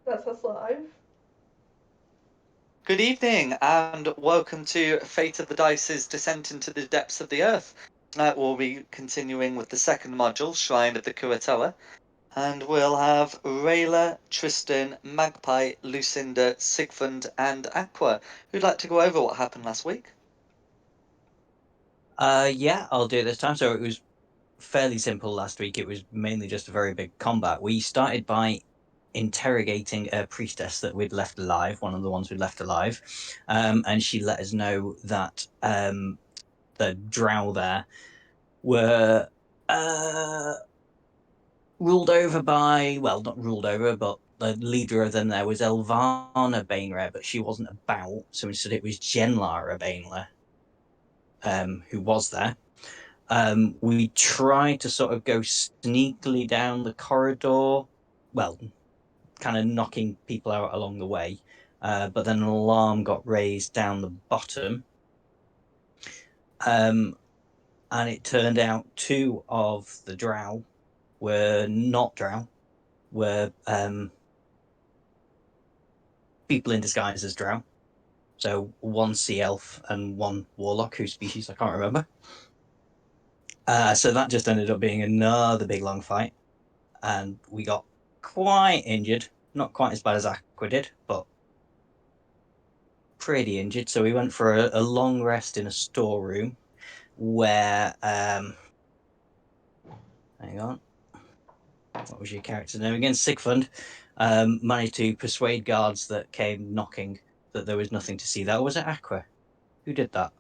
That's us live. Good evening, and welcome to Fate of the Dice's Descent into the Depths of the Earth. We'll be continuing with the second module, Shrine of the Kuatoa, and we'll have Rayla, Tristan, Magpie, Lucinda, Sigfund, and Aqua, who'd like to go over what happened last week. Yeah, I'll do it this time. So it was fairly simple last week. It was mainly just a very big combat. We started by interrogating a priestess that we'd left alive, one of the ones we'd left alive, and she let us know that the drow there were ruled over by, well, not ruled over, but the leader of them there was Elvana Bainre, but she wasn't about, so instead it was Genlara Bainre who was there. We tried to sort of go sneakily down the corridor, well, kind of knocking people out along the way, but then an alarm got raised down the bottom. And it turned out two of the drow were not drow, were people in disguise as drow. So one sea elf and one warlock, whose species I can't remember. So that just ended up being another big long fight. And we got quite injured. Not quite as bad as Aqua did, but pretty injured. So we went for a long rest in a storeroom where, hang on, what was your character's name again? Sigfund managed to persuade guards that came knocking that there was nothing to see there. Or was it Aqua? Who did that?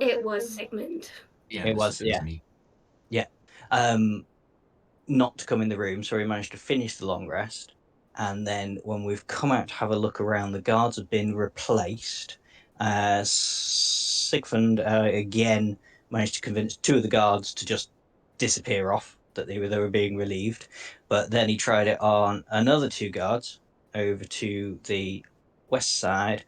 It was Sigmund. Yeah, It was me. Yeah. Not to come in the room, so we managed to finish the long rest. And then when we've come out to have a look around, the guards have been replaced. Sigfund again managed to convince two of the guards to just disappear off, that they were being relieved. But then he tried it on another two guards over to the west side,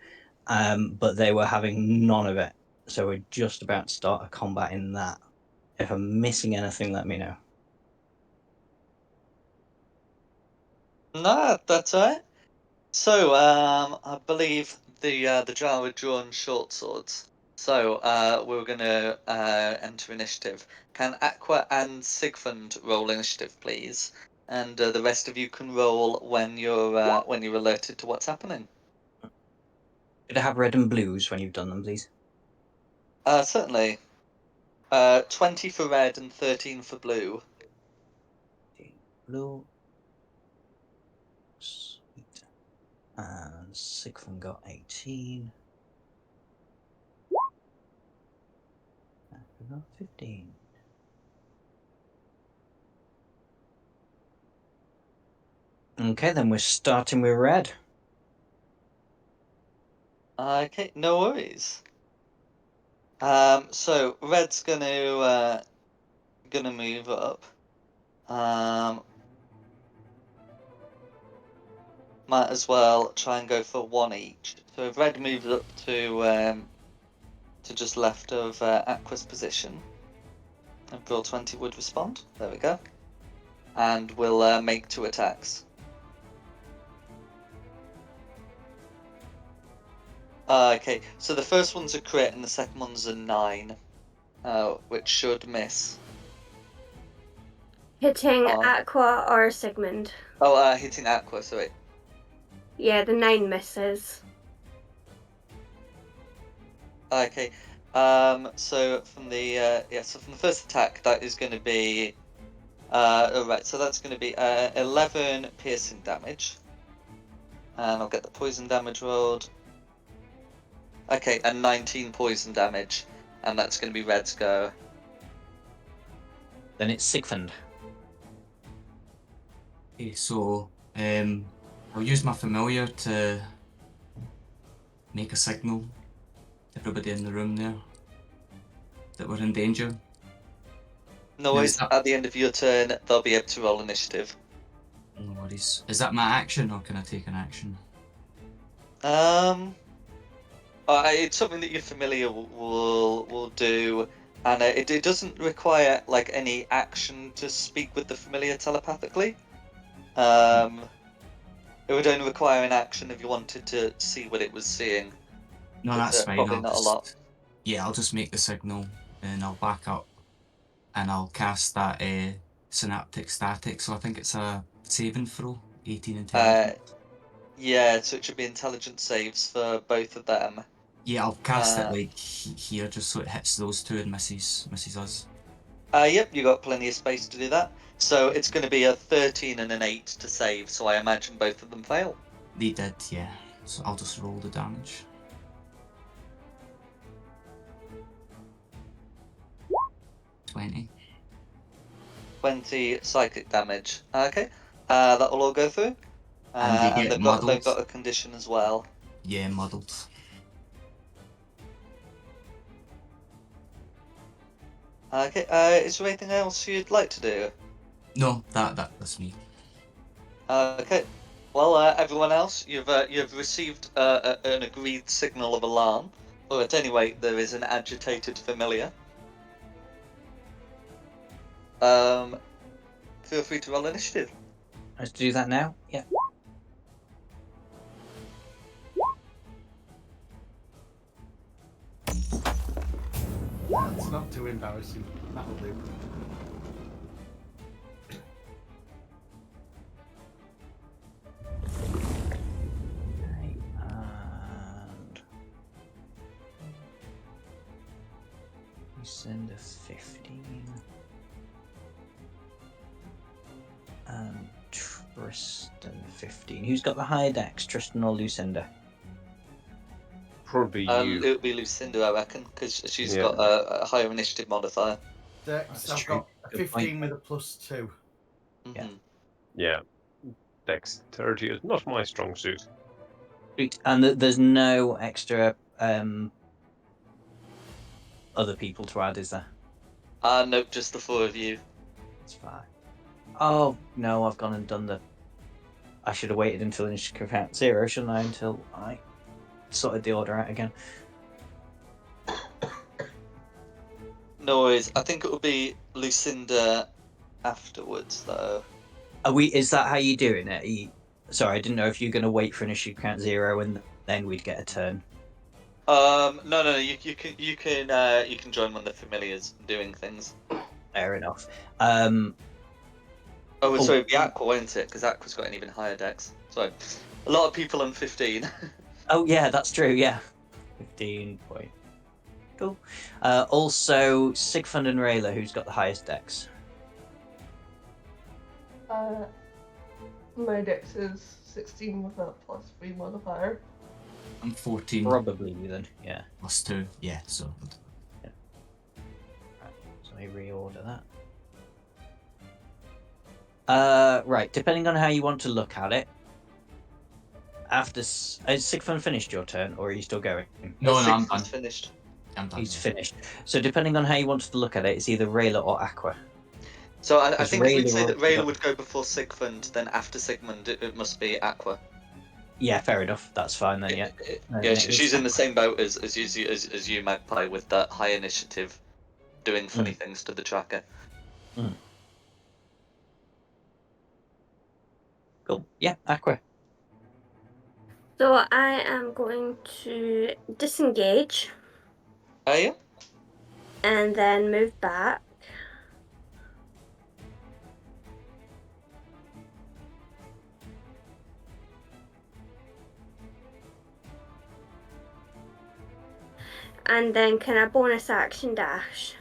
but they were having none of it. So we're just about to start a combat in that. If I'm missing anything, let me know. No, that's all right. So, I believe the drow had drawn short swords. So, we're going to enter initiative. Can Aqua and Sigfund roll initiative, please? And the rest of you can roll when you're alerted to what's happening. Could I have red and blues when you've done them, please? Certainly. 20 for red and 13 for blue. Blue. Sweet. And Sigfund got 18. Aqua got 15. Okay, then we're starting with red. Okay, no worries. So red's gonna move up. Might as well try and go for one each. So if red moves up to just left of Aqua's position, and Brawl 20 would respond. There we go. And we'll make two attacks. Okay, so the first one's a crit and the second one's a 9, which should miss. Hitting Aqua or Sigmund? Oh, hitting Aqua, sorry. Yeah, the 9 misses. Okay, so from the first attack, that is going to be alright. So that's going to be 11 piercing damage, and I'll get the poison damage rolled. Okay, and 19 poison damage, and that's going to be Red's go. Then it's Sigfund. Okay, so I'll use my familiar to make a signal to everybody in the room there that we're in danger. No worries, at the end of your turn, they'll be able to roll initiative. No worries. Is that my action, or can I take an action? It's something that your familiar will do, and it doesn't require like any action to speak with the familiar telepathically. It would only require an action if you wanted to see what it was seeing. No, But, that's fine. probably I'll not a just, lot. Yeah, I'll just make the signal and I'll back up and I'll cast that synaptic static. So I think it's a saving throw, 18 intelligence. Yeah, so it should be intelligence saves for both of them. Yeah, I'll cast it like here just so it hits those two and misses us. Yep, you got plenty of space to do that. So it's going to be a 13 and an 8 to save, so I imagine both of them fail. They did, yeah. So I'll just roll the damage. 20. 20 psychic damage. Okay, that will all go through. And they And get they've got muddled. a condition as well. Yeah, muddled. Okay, is there anything else you'd like to do? No, that's me. Okay. Well, everyone else, you've received an agreed signal of alarm, or at any rate, there is an agitated familiar. Feel free to roll initiative. Let's do that now. Yeah. That's not too embarrassing. That'll do. Okay, and we send a 15. And Tristan 15. Who's got the higher dex, Tristan or Lucinda? Probably you. It would be Lucinda, I reckon, because she's Yeah. got a higher initiative modifier. Dex, That's I've true. got a Good 15 point. with a +2. Yeah. Mhm. Yeah. Dexterity is not my strong suit. Sweet. And there's no extra other people to add, is there? No, just the four of you. That's fine. Oh, no, I've gone and done the... I should have waited until initiative count 0, shouldn't I? Until I sorted the order out again. No worries. I think it will be Lucinda afterwards, though. Is that how you're doing it? Sorry, I didn't know if you're going to wait for initiative count 0 and then we'd get a turn. No. You can join when the familiar's doing things. Fair enough. Sorry, the Aqua, won't it? Because Aqua's got an even higher dex. Sorry, a lot of people on 15. Oh, yeah, that's true, yeah. 15 point. Cool. Also, Sigfund and Rayla, who's got the highest dex? My dex is 16 with a +3 modifier. I'm 14. Probably then, yeah. +2, yeah, so. Right, so I reorder that. Right, depending on how you want to look at it. After has Sigfund finished your turn, or are you still going? No, I'm Sigfund's done. finished. I'm done. He's finished. So depending on how you wanted to look at it, it's either Rayla or Aqua. So I Because think we'd Rayla say that will- Rayla would go before Sigfund, then after Sigmund it must be Aqua. Yeah, fair enough. That's fine then. Yeah. Yeah, it's she's in the Aqua. same boat as you, Magpie, with that high initiative, doing funny things to the tracker. Cool. Yeah, Aqua. So I am going to disengage Are you? and then move back. And then can I bonus action dash?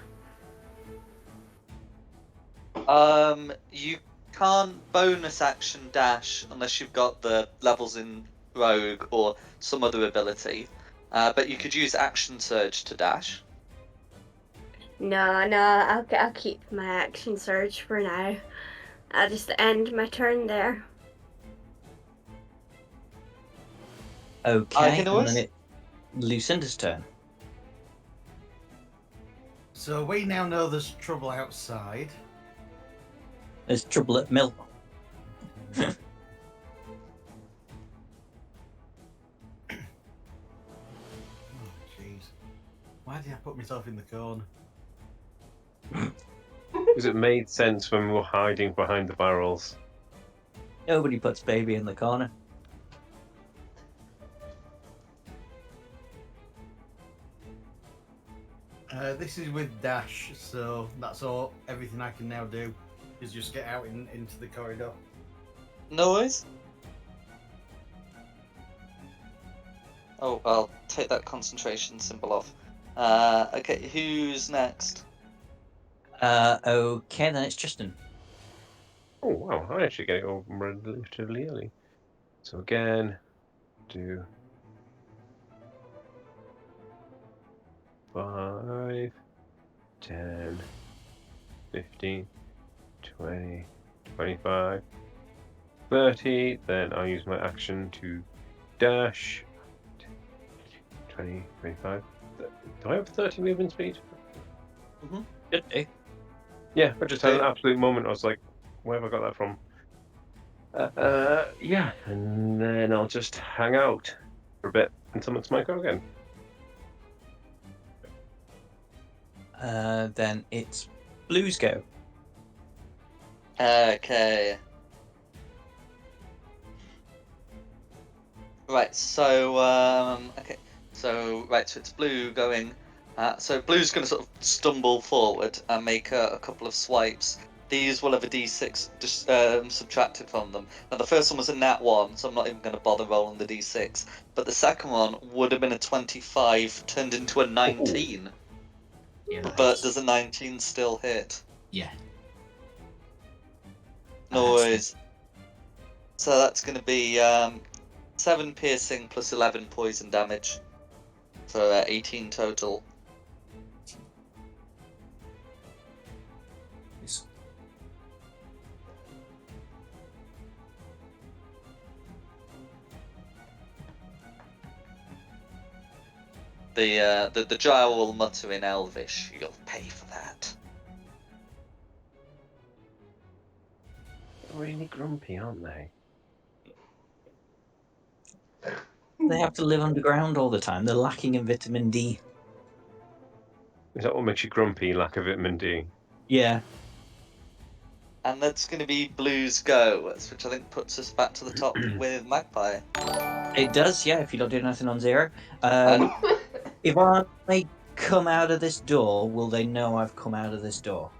You can't bonus action dash unless you've got the levels in Rogue or some other ability. But you could use action surge to dash. No, I'll keep my action surge for now. I'll just end my turn there. Okay. can And always- then it's Lucinda's turn. So we now know there's trouble outside. There's trouble at Mill. Oh, jeez. Why did I put myself in the corner? Because it made sense when we were hiding behind the barrels. Nobody puts baby in the corner. This is with dash, so that's all. Everything I can now do is just get out into the corridor. No worries. Oh, I'll take that concentration symbol off. Okay, who's next? Okay, then it's Tristan. Oh wow, I actually get it all relatively early. So again, do 5, 10, 15, 20, 25, 30. Then I'll use my action to dash. 20, 25. Do I have 30 movement speed? Should do. Yeah, I just had an Okay. absolute moment. I was like, where have I got that from? Yeah, and then I'll just hang out for a bit until it's my go again. Then it's Blue's go. Okay. Right, so okay, so it's Blue going. So Blue's going to sort of stumble forward and make a couple of swipes. These will have a d6 just subtracted from them. Now the first one was a nat 1, so I'm not even going to bother rolling the d6. But the second one would have been a 25 turned into a 19. Yeah, But does a 19 still hit? yeah. No That's worries. So that's going to be 7 piercing plus 11 poison damage for 18 total. it's- The gyre will mutter in Elvish, "You'll pay for that." They're really grumpy, aren't they? They have to live underground all the time. They're lacking in vitamin D. Is that what makes you grumpy? Lack of vitamin D. Yeah. And that's going to be Blue's go, which I think puts us back to the top with Magpie. It does, yeah, if you don't do nothing on 0. If I come out of this door, will they know I've come out of this door?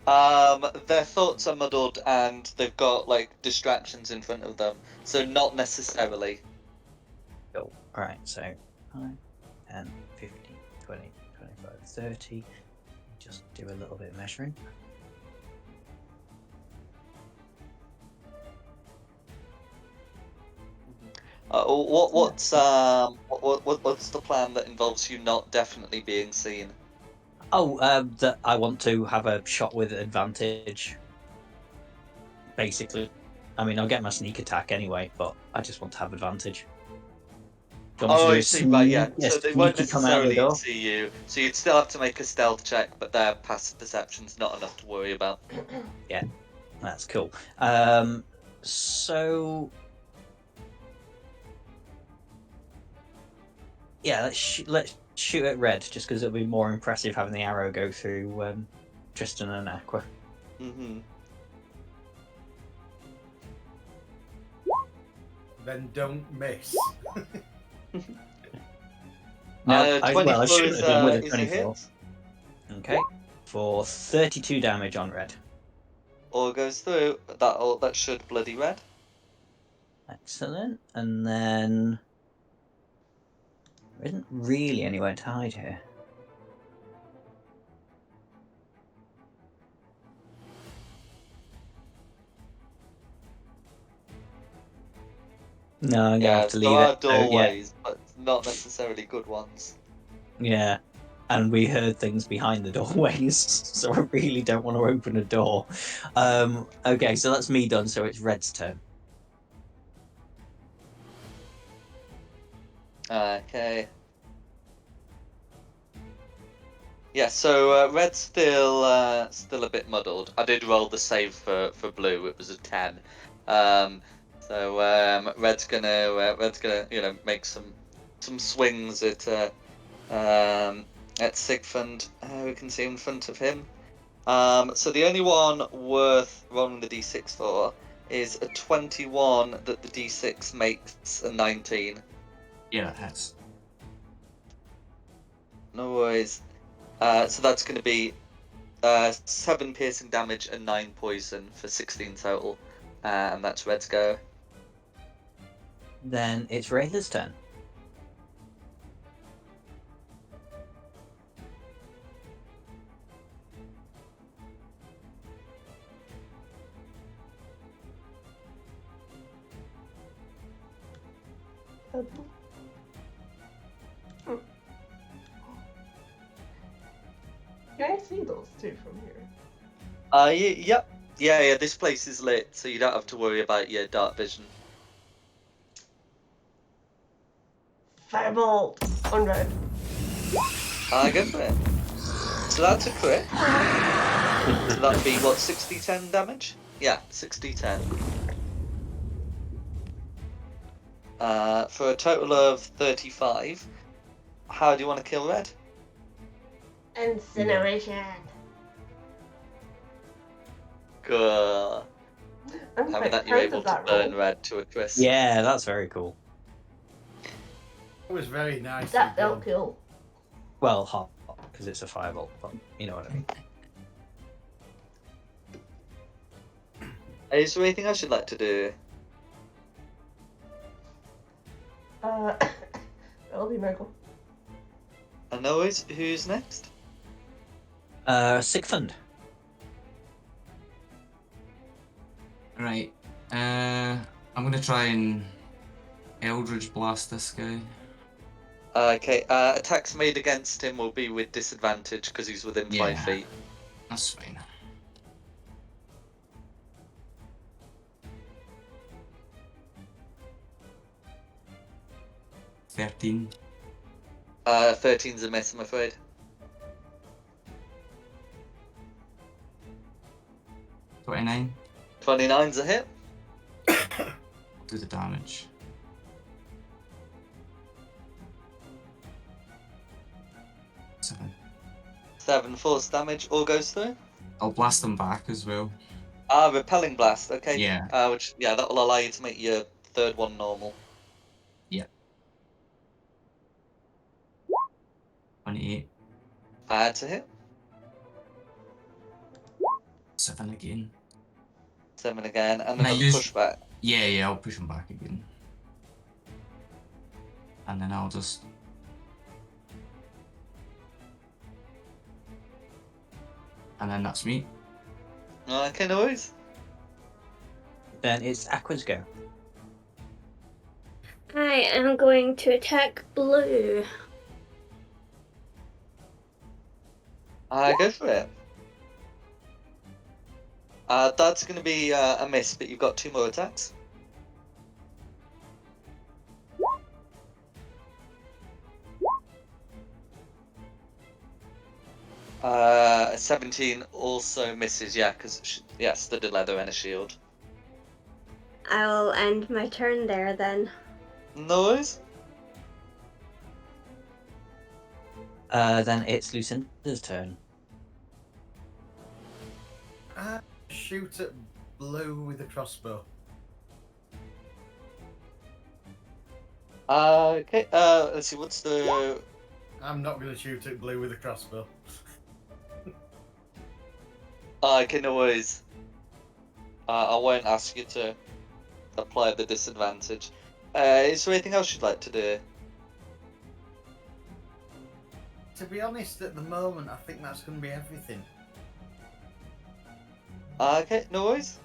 Their thoughts are muddled and they've got like distractions in front of them, so not necessarily. Cool. Alright, so 5, 10, 15, 20, 25, 30. Just do a little bit of measuring. What's the plan that involves you not definitely being seen? Oh, that I want to have a shot with advantage. Basically. I mean, I'll get my sneak attack anyway, but I just want to have advantage. Do you want me to do I a see. Right, yeah. yes, So they won't sneaky come out of the necessarily door? see you. So you'd still have to make a stealth check, but their passive perception's not enough to worry about. That's cool. So yeah, let's shoot at red, just because it'll be more impressive having the arrow go through Tristan and Aqua. Mm-hmm. Then don't miss. No, I 24 shouldn't have done with a is a 24. hit. Okay, for 32 damage on red. Or goes through. That should bloody red. Excellent. And then there isn't really anywhere to hide here. No, I'm gonna have to There leave are it. So, yeah, doorways, but not necessarily good ones. yeah. And we heard things behind the doorways, so I really don't want to open a door. Okay, so that's me done. So it's Red's turn. Okay. Yeah, so Red's still a bit muddled. I did roll the save for Blue. It was a 10. So Red's gonna make some swings at Sigfund, who can see in front of him. So the only one worth rolling the d6 for is a 21 that the d6 makes a 19. Yeah, that hits. No worries. So that's going to be 7 piercing damage and 9 poison for 16 total. And that's Red's go. Then it's Rayla's turn. Can I see those two from here? Yep. Yeah, this place is lit, so you don't have to worry about your dark vision. Firebolt on Red. Go for it. So that's a crit. So that'd be, what, 60-10 damage? Yeah, 60-10. For a total of 35. How do you want to kill Red? Incineration. Good. I'm Having quite that, you're proud able of to that burn roll. Red to a crisp. Yeah, that's very cool. It was very nice. That felt cool. Well, hot, because it's a firebolt, but you know what I mean. Is there anything else you'd like to do? That'll be Michael. I know who's next? Sigfund. Right. I'm gonna try and Eldritch Blast this guy. Okay, attacks made against him will be with disadvantage because he's within 5 Yeah. feet. That's fine. $13. 13's a miss, I'm afraid. 29. 29's a hit. Do the damage. 7. 7 force damage, all goes through. I'll blast them back as well. Repelling blast, okay. Yeah. That will allow you to make your third one normal. 28. That's a hit. 7 again. 7 again, and Can I another use- pushback. Yeah, I'll push him back again. And then I'll just... And then that's me. Okay, no worries. Then it's Aqua's go. I am going to attack Blue. Go for it. That's going to be a miss, but you've got 2 more attacks. 17 also misses, yeah, because studded leather and a shield. I will end my turn there then. No worries. Then it's Lucinda's turn. Shoot at Blue with a crossbow. Okay, let's see, what's the... I'm not going to shoot at Blue with a crossbow. Okay, no worries. I won't ask you to apply the disadvantage. Is there anything else you'd like to do? To be honest, at the moment, I think that's going to be everything. Okay, no worries.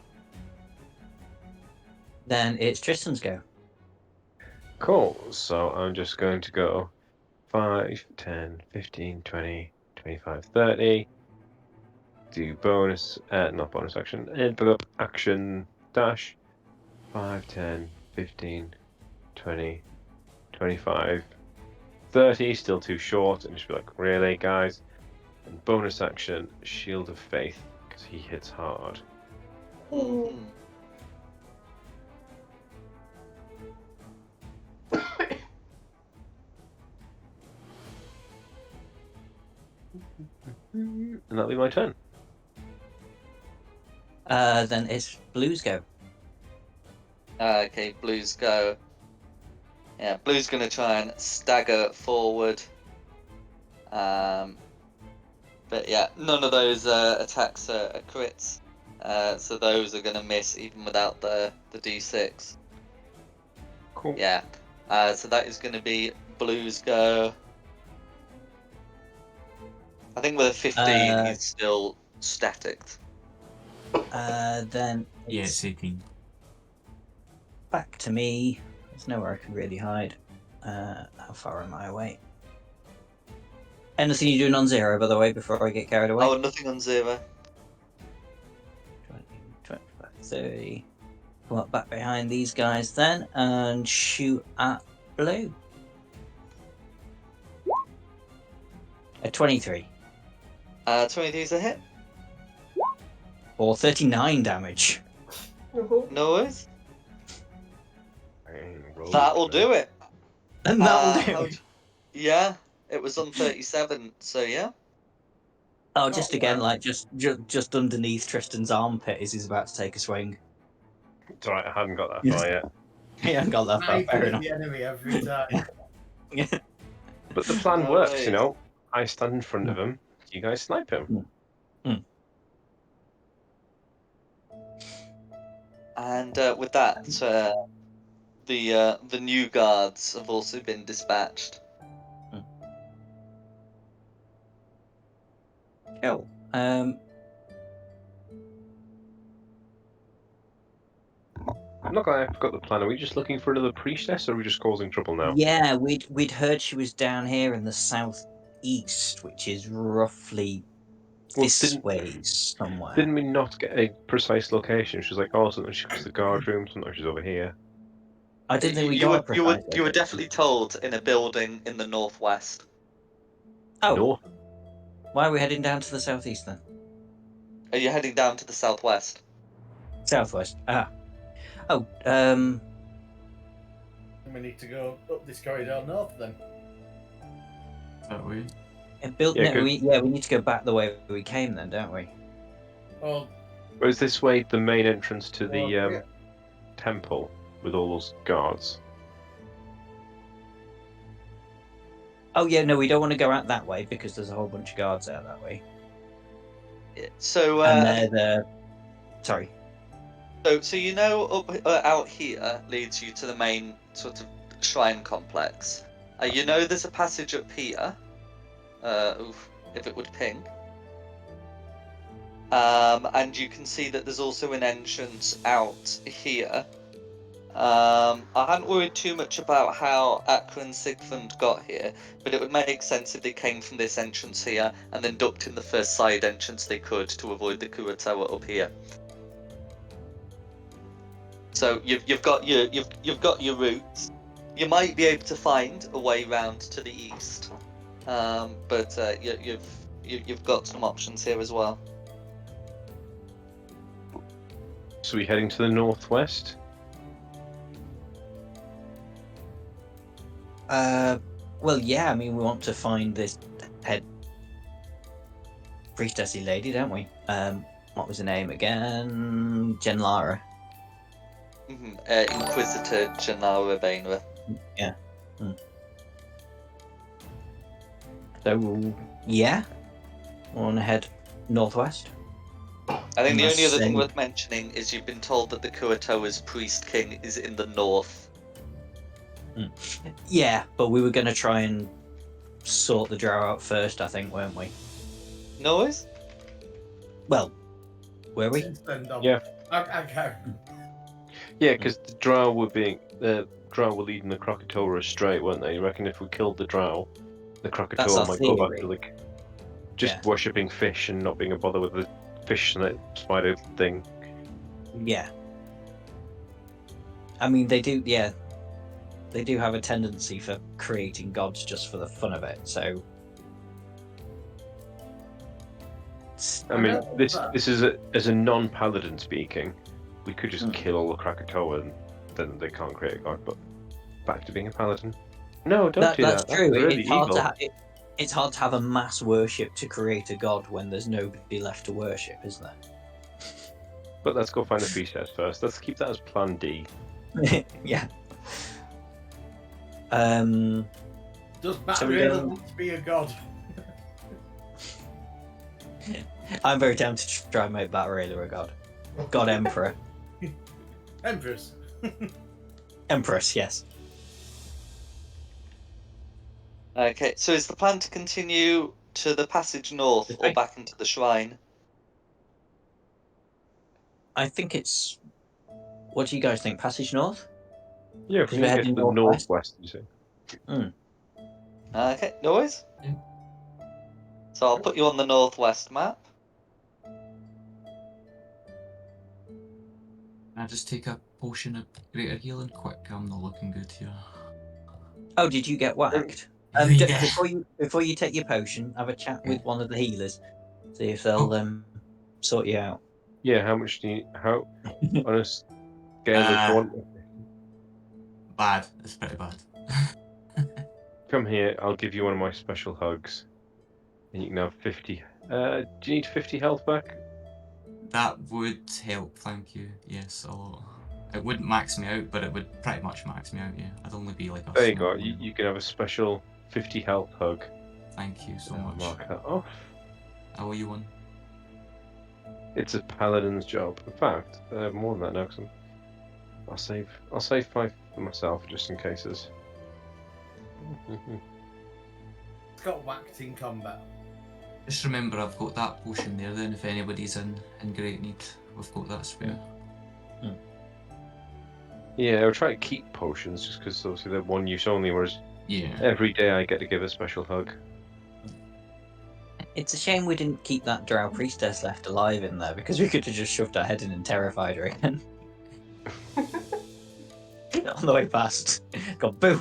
Then it's Tristan's go. Cool. So I'm just going to go 5, 10, 15, 20, 25, 30. Do bonus, not bonus action, action dash. 5, 10, 15, 20, 25, 30. Still too short. And just be like, really, guys? And bonus action, Shield of Faith, because he hits hard. Mhm. And that'll be my turn. Then it's Blue's go. Okay, blues go. Yeah, blue's gonna try and stagger forward. But yeah, none of those attacks are crits. So those are gonna miss even without the d6. Cool. Yeah. So that is gonna be blues go. I think with a 15 he's still static. Then Yeah, it's it's 18. back to me. There's nowhere I can really hide. How far am I away? Anything you do non-zero, by the way, before I get carried away? Oh, nothing on 0. 20, 25, 30. Come up back behind these guys then and shoot at blue. A 23. 23 is a hit. Or 39 damage. No worries. Dang, roll That'll it. do it. And that'll do. how'd- Yeah, it was on 37, so yeah. Oh, just again, wow. like just underneath Tristan's armpit as he's about to take a swing. It's alright, I hadn't got that Yes. far yet. He hasn't got that far, Sniping fair at enough. the enemy every time. But the plan No works, worries. you know. I stand in front of him, you guys snipe him. And with that, the new guards have also been dispatched. Cool. I'm not glad I forgot the plan. Are we just looking for another priestess, or are we just causing trouble now? Yeah, we'd heard she was down here in the southeast, which is roughly Well, this way somewhere. Didn't we not get a precise location? She's like, oh, sometimes she's the guard room, sometimes she's over here. I didn't think we You got were a precise you were location. definitely told in a building in the northwest. Oh, North. why are we heading down to the southeast then? Are you heading down to the southwest? Southwest. Ah. Oh, We need to go up this corridor north then. That way. we need to go back the way we came then, don't we? Well, Or is this way the main entrance to the yeah. temple with all those guards? Oh yeah, no, we don't want to go out that way because there's a whole bunch of guards out that way. Yeah. So And they're the sorry. So you know up out here leads you to the main sort of shrine complex. You know there's a passage up here. If it would ping. And you can see that there's also an entrance out here. I hadn't worried too much about how Akra and Sigfund got here, but it would make sense if they came from this entrance here and then ducked in the first side entrance they could to avoid the Kura Tower up here. So you've got your routes. You might be able to find a way round to the east, but you've got some options here as well. So we're heading to the northwest? Well, yeah, I mean, we want to find this head priestessy lady, don't we? What was her name again? Genlara. Inquisitor Genlara Bainra. Yeah. So, yeah, we want to head northwest. I think the only other thing Unless, worth mentioning is you've been told that the Kuratoa's priest king is in the north. Yeah, but we were going to try and sort the drow out first, I think, weren't we? No worries. Well, were we? Since then, Yeah. Okay. Yeah, because the drow were leading the Krakatoa astray, weren't they? You reckon if we killed the drow, the That's Krakatoa our might go back theory. to just worshipping fish and not being a bother with the fish and that spider thing. Yeah. I mean, they do, yeah. They do have a tendency for creating gods just for the fun of it, so... I mean, this is as a non-paladin speaking, we could just kill all the Krakatoa and then they can't create a god, but back to being a paladin. No, don't do That's that. true. That's really It's hard evil. it's hard to have a mass worship to create a god when there's nobody left to worship, isn't there? But let's go find the priestess first. Let's keep that as plan D. Yeah. Does Matt So we really don't- want to be a god? I'm very tempted to try and make Bat Raider a god. God Emperor. Empress. Empress, yes. Okay, so is the plan to continue to the passage north or Okay. back into the shrine? I think it's. What do you guys think? Passage north? Yeah, if Because we we're can get to heading the northwest. northwest, you see. Okay, no worries. Yeah. So I'll put you on the northwest map. Can I just take a potion of greater healing quick? I'm not looking good here. Oh, did you get whacked? Yeah. Before you take your potion, have a chat with one of the healers. See if they'll Oh. sort you out. Yeah, how much do you... How... On a scale of 1... Bad. It's pretty bad. Come here, I'll give you one of my special hugs. And you can have 50... do you need 50 health back? That would help, thank you. Yes, a lot. It wouldn't max me out, but it would pretty much max me out, yeah. I'd only be like a There you small go, level. you can have a special 50 health hug. Thank you so I'll much. mark that off. I owe you one. It's a paladin's job. In fact, more than that now, because I'll save 5 for myself, just in cases. It's got whacked in combat. Just remember I've got that potion there then, if anybody's in great need. We've got that spare. Yeah, I'll try to keep potions, just because obviously they're one use only, whereas Yeah. every day I get to give a special hug. It's a shame we didn't keep that Drow priestess left alive in there, because we could have just shoved our head in and terrified her again. On the way past. Got boo!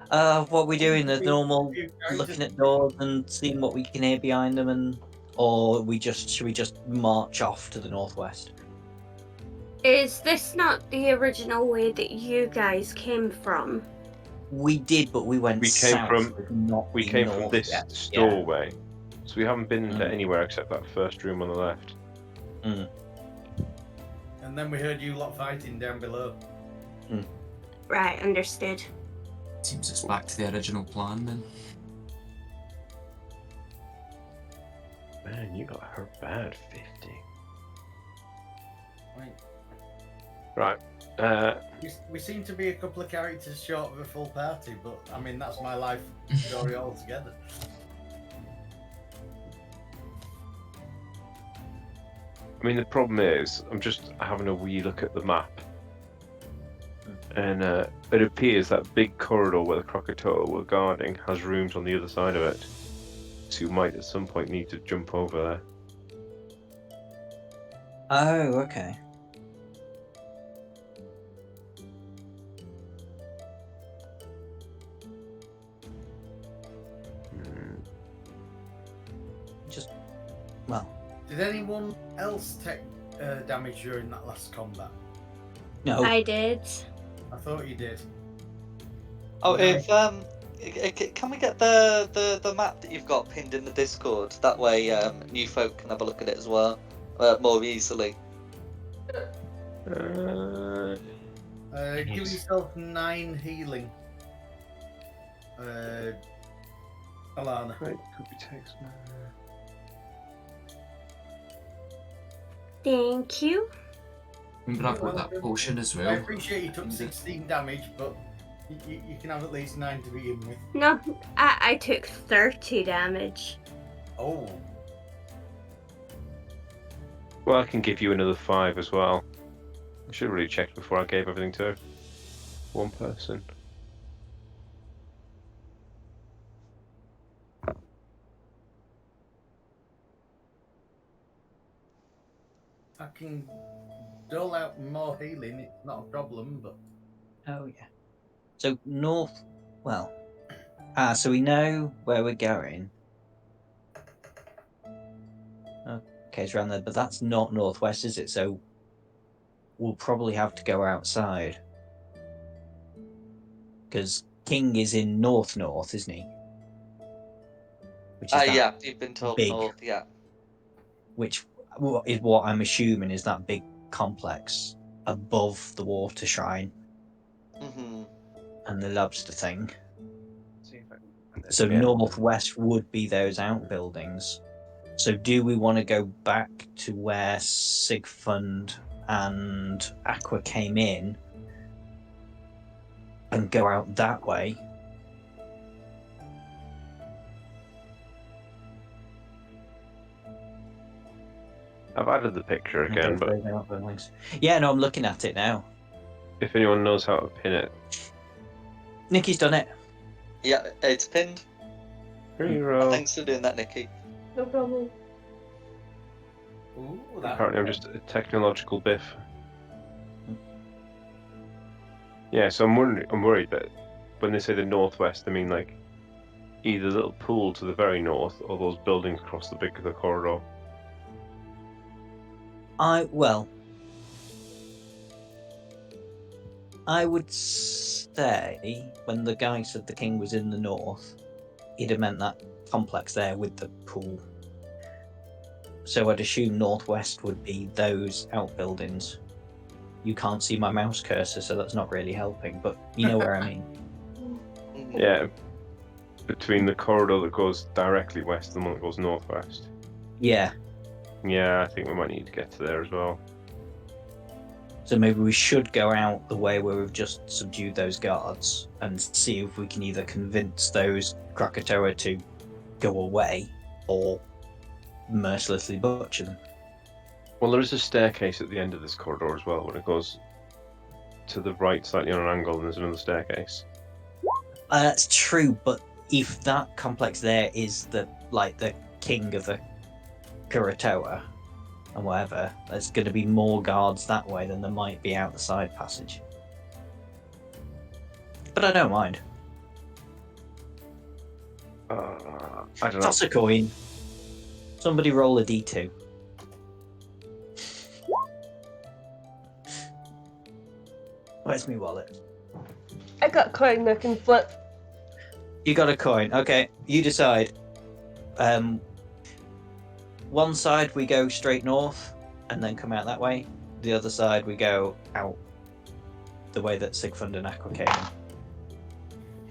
What are we doing? The normal looking at doors and seeing what we can hear behind them, and or should we just march off to the northwest? Is this not the original way that you guys came from? We did, but we went We came south. from- we've not We been came from north this yet. doorway, so we haven't been to Mm. anywhere except that first room on the left. Yeah. And then we heard you lot fighting down below. Right, understood. Seems it's back to the original plan then. Man, you got her bad 50. Right. Right. We seem to be a couple of characters short of a full party, but I mean that's my life story altogether. I mean, the problem is, I'm just having a wee look at the map, and it appears that big corridor where the Krakatoa were guarding has rooms on the other side of it. So you might at some point need to jump over there. Oh, okay. Well, Did anyone else take damage during that last combat? no. I did. I thought you did. Oh, No. if can we get the map that you've got pinned in the Discord? That way, new folk can have a look at it as well, more easily. Uh, Give yourself 9 healing. Alana. right, could be text. Thank you. Remember I've got that potion as I well. appreciate you took 16 damage, but you can have at least 9 to begin with. No, I took 30 damage. Oh. Well, I can give you another 5 as well. I should have really checked before I gave everything to one person. I can dole out more healing, it's not a problem, but Oh, yeah. So north. Well. So we know where we're going. Okay, it's around there, but that's not northwest, is it? So we'll probably have to go outside. Because King is in north, isn't he? Which is that Yeah, you've been told big- north. Yeah. which is what I'm assuming is that big complex above the water shrine Hmm. and the lobster thing. See if I can find this So again. northwest would be those outbuildings. So do we want to go back to where Sigfund and Aqua came in and go out that way? I've added the picture and go again, for but those outbuildings? Yeah, no, I'm looking at it now. if anyone knows how to pin it, Nikki's done it. Yeah, it's pinned. hero. Thanks for doing that, Nikki. No problem. Ooh, that- Apparently, I'm just a technological biff. Yeah, so I'm worried that when they say the northwest, they mean like either the little pool to the very north or those buildings across the corridor. I would say when the guy said the king was in the north, he'd have meant that complex there with the pool. So I'd assume northwest would be those outbuildings. You can't see my mouse cursor, so that's not really helping, but you know where I mean. Mhm. Yeah, between the corridor that goes directly west and the one that goes northwest. Yeah, Yeah, I think we might need to get to there as well. so maybe we should go out the way where we've just subdued those guards and see if we can either convince those Krakatoa to go away or mercilessly butcher them. Well, there is a staircase at the end of this corridor as well, when it goes to the right slightly on an angle, and there's another staircase. That's true, but if that complex there is the king of the Kuratoa and whatever, there's going to be more guards that way than there might be out the side passage. But I don't mind. I don't know. Toss a coin. Somebody roll a d2. Where's my wallet? I got a coin I can flip. You got a coin. Okay, you decide. One side we go straight north and then come out that way. The other side we go out the way that Sigfund and Aqua came in.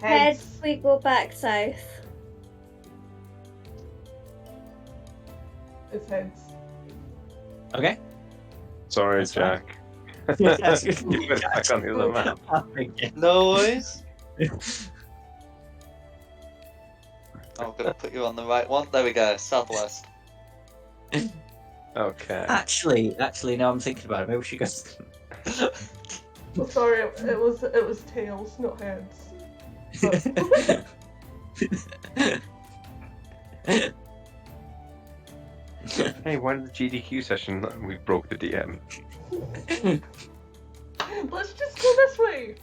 Heads, we go back south. It's heads. Okay? Sorry, That's fine. Jack. Yes. Give it back on the other map. No worries. I'm gonna put you on the right one. There we go. Southwest. Okay. Actually, now I'm thinking about it. Maybe we should go. Oh, sorry, it was tails, not heads. Hey, why did the GDQ session we broke the DM? Let's just go this way.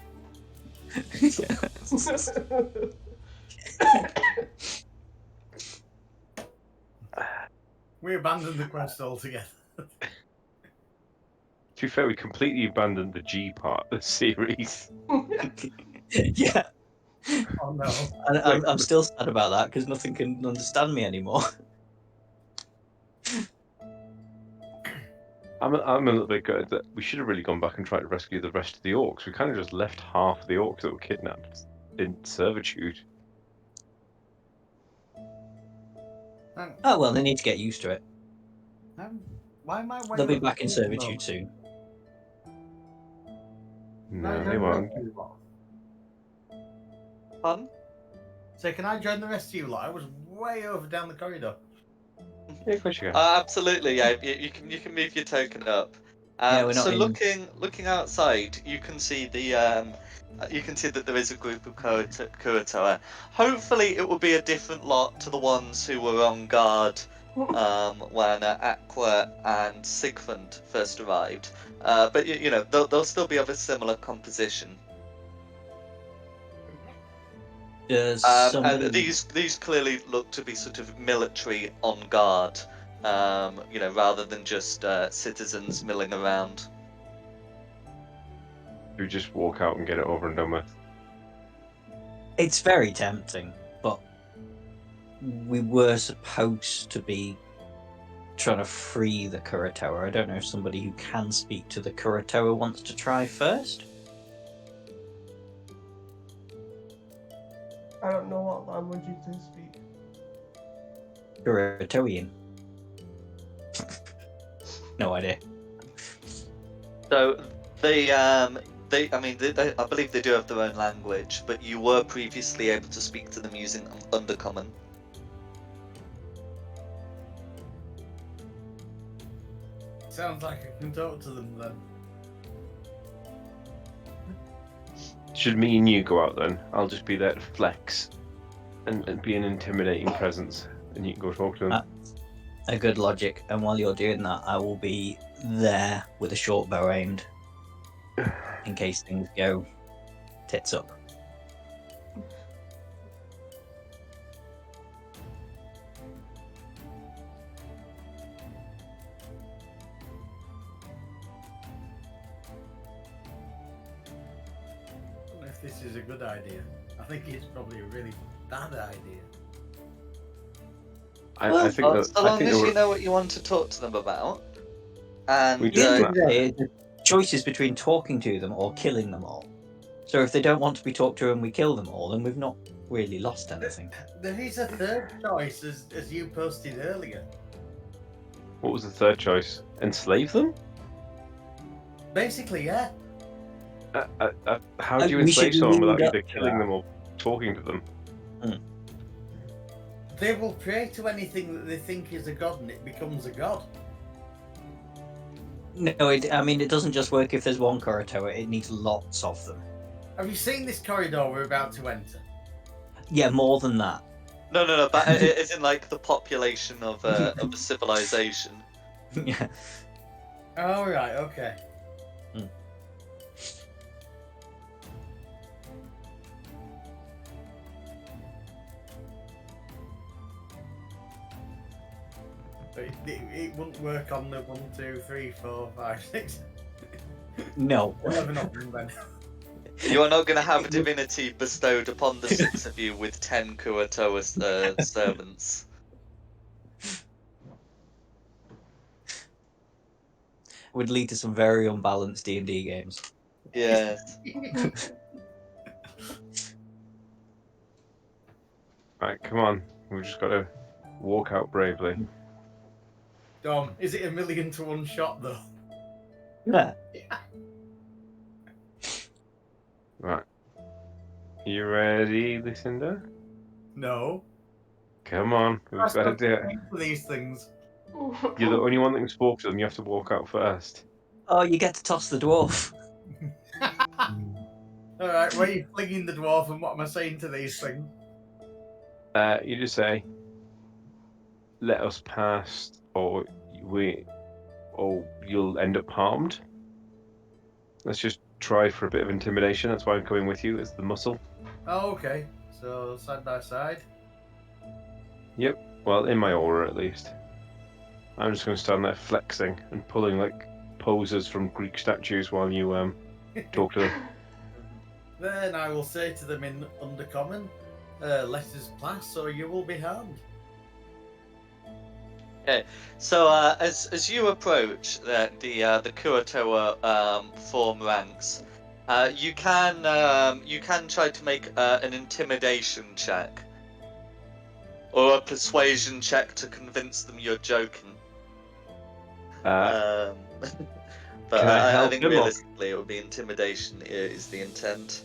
We abandoned the quest altogether. To be fair, we completely abandoned the G part of the series. Yeah, Oh no. and I'm still sad about that because nothing can understand me anymore. I'm a little bit gutted that we should have really gone back and tried to rescue the rest of the orcs. We kind of just left half of the orcs that were kidnapped in servitude. Oh well, they need to get used to it. Why am I They'll be waiting back in at the servitude moment? soon. No, they won't. Fun. So can I join the rest of you lot? I was way over down the corridor. Yeah, of course you can. Absolutely, yeah. You can move your token up. Yeah, we're not so in- looking outside, you can see you can see that there is a group of Kuratoa. Hopefully, it will be a different lot to the ones who were on guard when Aqua and Sigfund first arrived. But you know, they'll still be of a similar composition. Does And somebody... these clearly look to be sort of military on guard, you know, rather than just citizens milling around. We just walk out and get it over and done with. It's very tempting, but we were supposed to be trying to free the Kuratoa. I don't know if somebody who can speak to the Kuratoa wants to try first. I don't know what language you do speak. Kuratoian. No idea. So I believe they do have their own language, but you were previously able to speak to them using Undercommon. Sounds like I can talk to them then. Should me and you go out then? I'll just be there to flex and be an intimidating presence, and you can go talk to them. A good logic, and while you're doing that, I will be there with a short bow aimed in case things go tits up. I don't know if this is a good idea. I think it's probably a really bad idea. I think Well, that, so I long think as that you know what you want to talk to them about, and We At the end do. of the day, the choice is between talking to them or killing them all. So if they don't want to be talked to and we kill them all, then we've not really lost anything. There is a third choice, as you posted earlier. What was the third choice? Enslave them? Basically, yeah. How do you We should enslave someone without lead up either to killing that. them or talking to them? They will pray to anything that they think is a god, and it becomes a god. No, it doesn't just work if there's one Kuratoa, it needs lots of them. Have you seen this corridor we're about to enter? Yeah, more than that. no, but it's in like the population of a civilization. Yeah. Oh, right, okay. But it wouldn't work on the 1, 2, 3, 4, 5, 6. No. 11 of them then. You are not going to have a divinity bestowed upon the 6 of you with 10 Kuratoa servants. Would lead to some very unbalanced D&D games. Yes. Right, come on. We've just got to walk out bravely. Dom, is it 1,000,000 to 1 shot though? Yeah. Right. You ready, Lucinda? No. Come on, we've That's got to not do it. for these things. You're the only one that can speak to them. You have to walk out first. Oh, you get to toss the dwarf. Alright, where are you flinging the dwarf and what am I saying to these things? You just say, "Let us pass," or you'll end up harmed. Let's just try for a bit of intimidation. That's why I'm coming with you. It's the muscle. Oh, okay. So, side by side. Well, in my aura at least. I'm just going to stand there flexing and pulling like poses from Greek statues while you talk to them. Then I will say to them in Undercommon, let us pass or you will be harmed. So as you approach the Kuratoa form ranks, you can try to make an intimidation check or a persuasion check to convince them you're joking. But Can I I help think them, or- realistically it would be intimidation is the intent.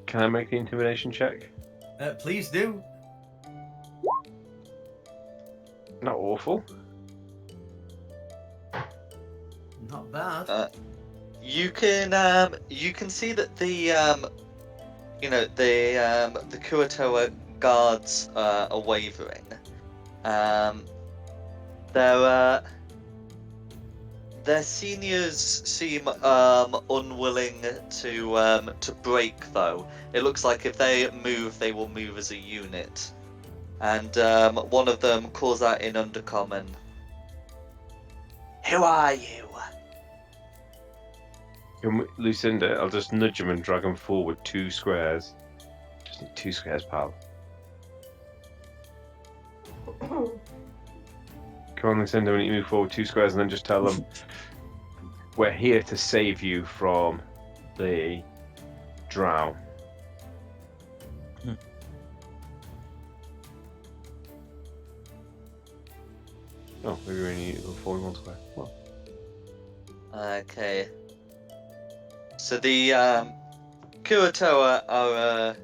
Can I make the intimidation check? Please do. Not awful. Not bad. You can see that the Kuratoa guards are wavering. Their seniors seem unwilling to break though. It looks like if they move, they will move as a unit. And one of them calls out in Undercommon, "Who are you?" Lucinda, I'll just nudge him and drag him forward 2 squares. Just need 2 squares, pal. Come on, Lucinda, we need to move forward 2 squares and then just tell them we're here to save you from the drow. Oh, maybe we need to move forward 1 square. Well, Okay. So the Kurotoa are,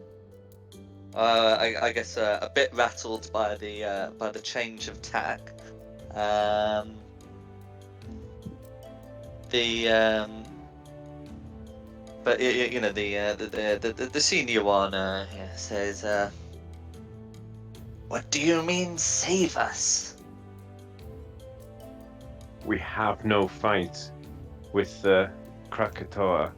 I guess, a bit rattled by the change of tack. But you know the senior one says, "What do you mean, save us?" we have no fight with the Krakatoa.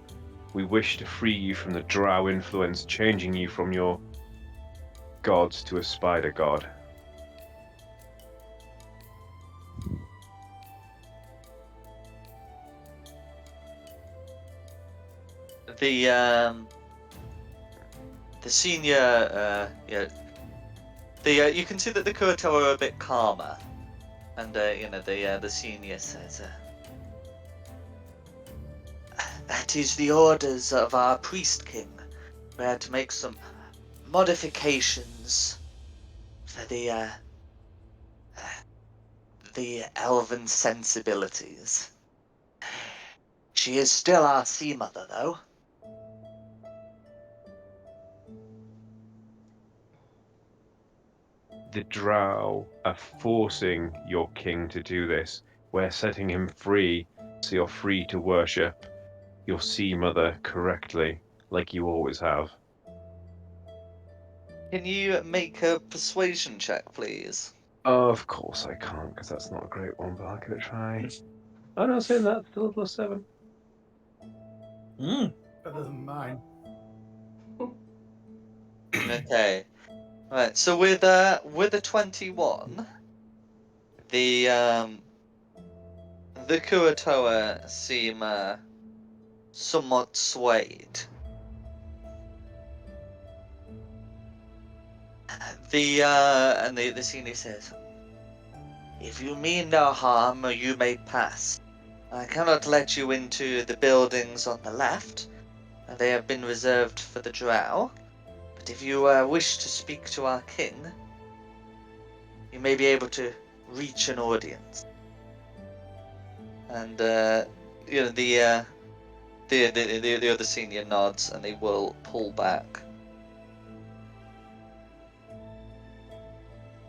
We wish to free you from the drow influence, changing you from your gods to a spider god. The senior you can see that the Kurotoa are a bit calmer, and the senior says, "That is the orders of our priest king. We had to make some modifications for the elven sensibilities. She is still our sea mother, though." The drow are forcing your king to do this. We're setting him free, so you're free to worship your sea mother correctly, like you always have. Can you make a persuasion check, please? Of course I can't, because that's not a great one, but I'm going to try. I'm not saying that, still a +7. Better than mine. Okay. Right. So with a 21, the Kurotoa seem somewhat swayed. The senior says, "If you mean no harm, you may pass. I cannot let you into the buildings on the left. They have been reserved for the drow. But if you wish to speak to our king, you may be able to reach an audience." And the other senior nods, and they will pull back.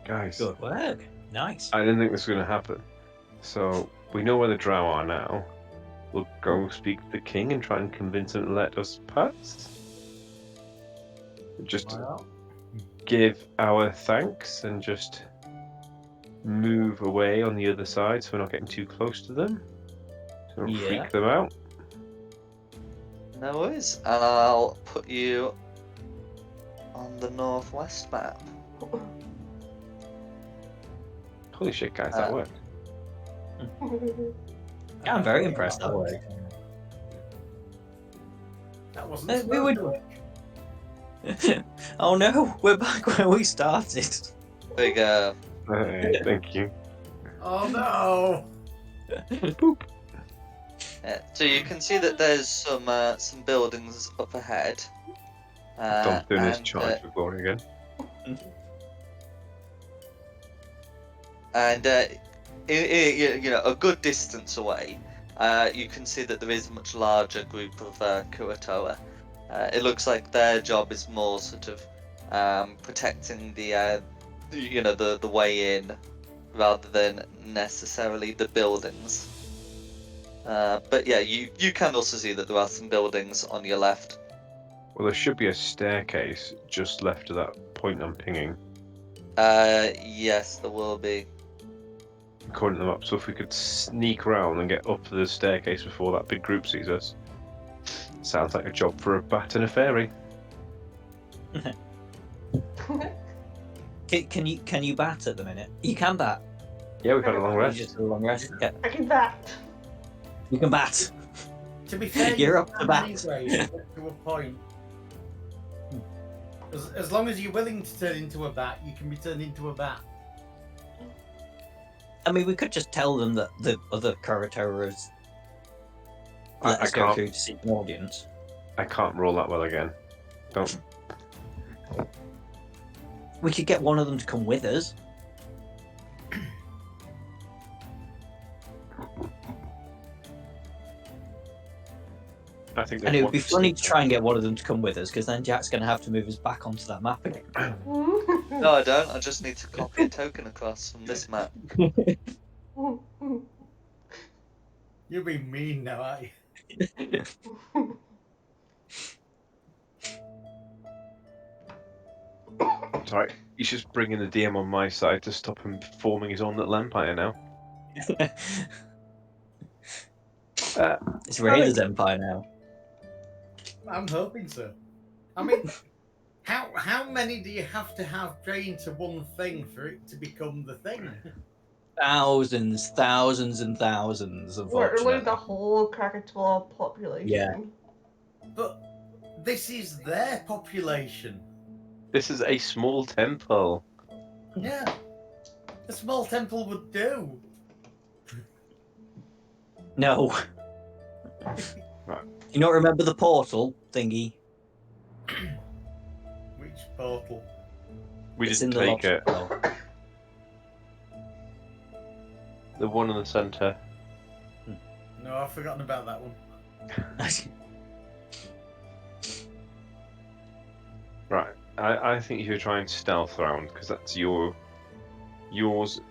Guys, Good work. Nice. I didn't think this was going to happen. So, we know where the drow are now. We'll go speak to the king and try and convince him to let us pass. Just Well, give our thanks and just move away on the other side so we're not getting too close to them. So we don't Yeah. freak them out. No worries, and I'll put you on the northwest map. Holy shit, guys, that worked. Yeah, I'm very impressed that way. that wasn't We supposed would- to work. Oh no, we're back where we started. There you go. Hey, thank you. Oh no! Boop. So you can see that there's some buildings up ahead. Dom's doing his and, charge for glory again. And a good distance away, you can see that there is a much larger group of Kurotoa. It looks like their job is more sort of protecting the way in, rather than necessarily the buildings. But yeah, you can also see that there are some buildings on your left. Well, there should be a staircase just left of that point I'm pinging, Yes, there will be. according to the map. So if we could sneak around and get up to the staircase before that big group sees us, sounds like a job for a bat and a fairy. Can you bat at the minute? You can bat. Yeah, we've had a long You rest. just had a long rest. Yeah. I can bat. You can bat. To be fair, You're you up to can bat. anyway, up to a point. As long as you're willing to turn into a bat, you can be turned into a bat. I mean, we could just tell them that the other Kurotora has let I us go can't. through to seek an audience. I can't roll that well again. Don't. We could get one of them to come with us. I think. And there's it would be one funny to center. try and get one of them to come with us, because then Jack's going to have to move us back onto that map again. No, I don't. I just need to copy a token across from this map. You're being mean now, aren't you? Sorry, he's just bringing the DM on my side to stop him forming his own little empire now. It's Raider's empire now. I'm hoping so. I mean, how many do you have to have trained to one thing for it to become the thing? Thousands and thousands, Literally unfortunately. the whole Krakatoa population. Yeah. But this is their population. This is a small temple. Yeah. A small temple would do. No. Right. You not remember the portal thingy? Which portal? We It's didn't in the take it. logic The one in the center. No, I've forgotten about that one. well. Right. I think you should try and stealth round because that's yours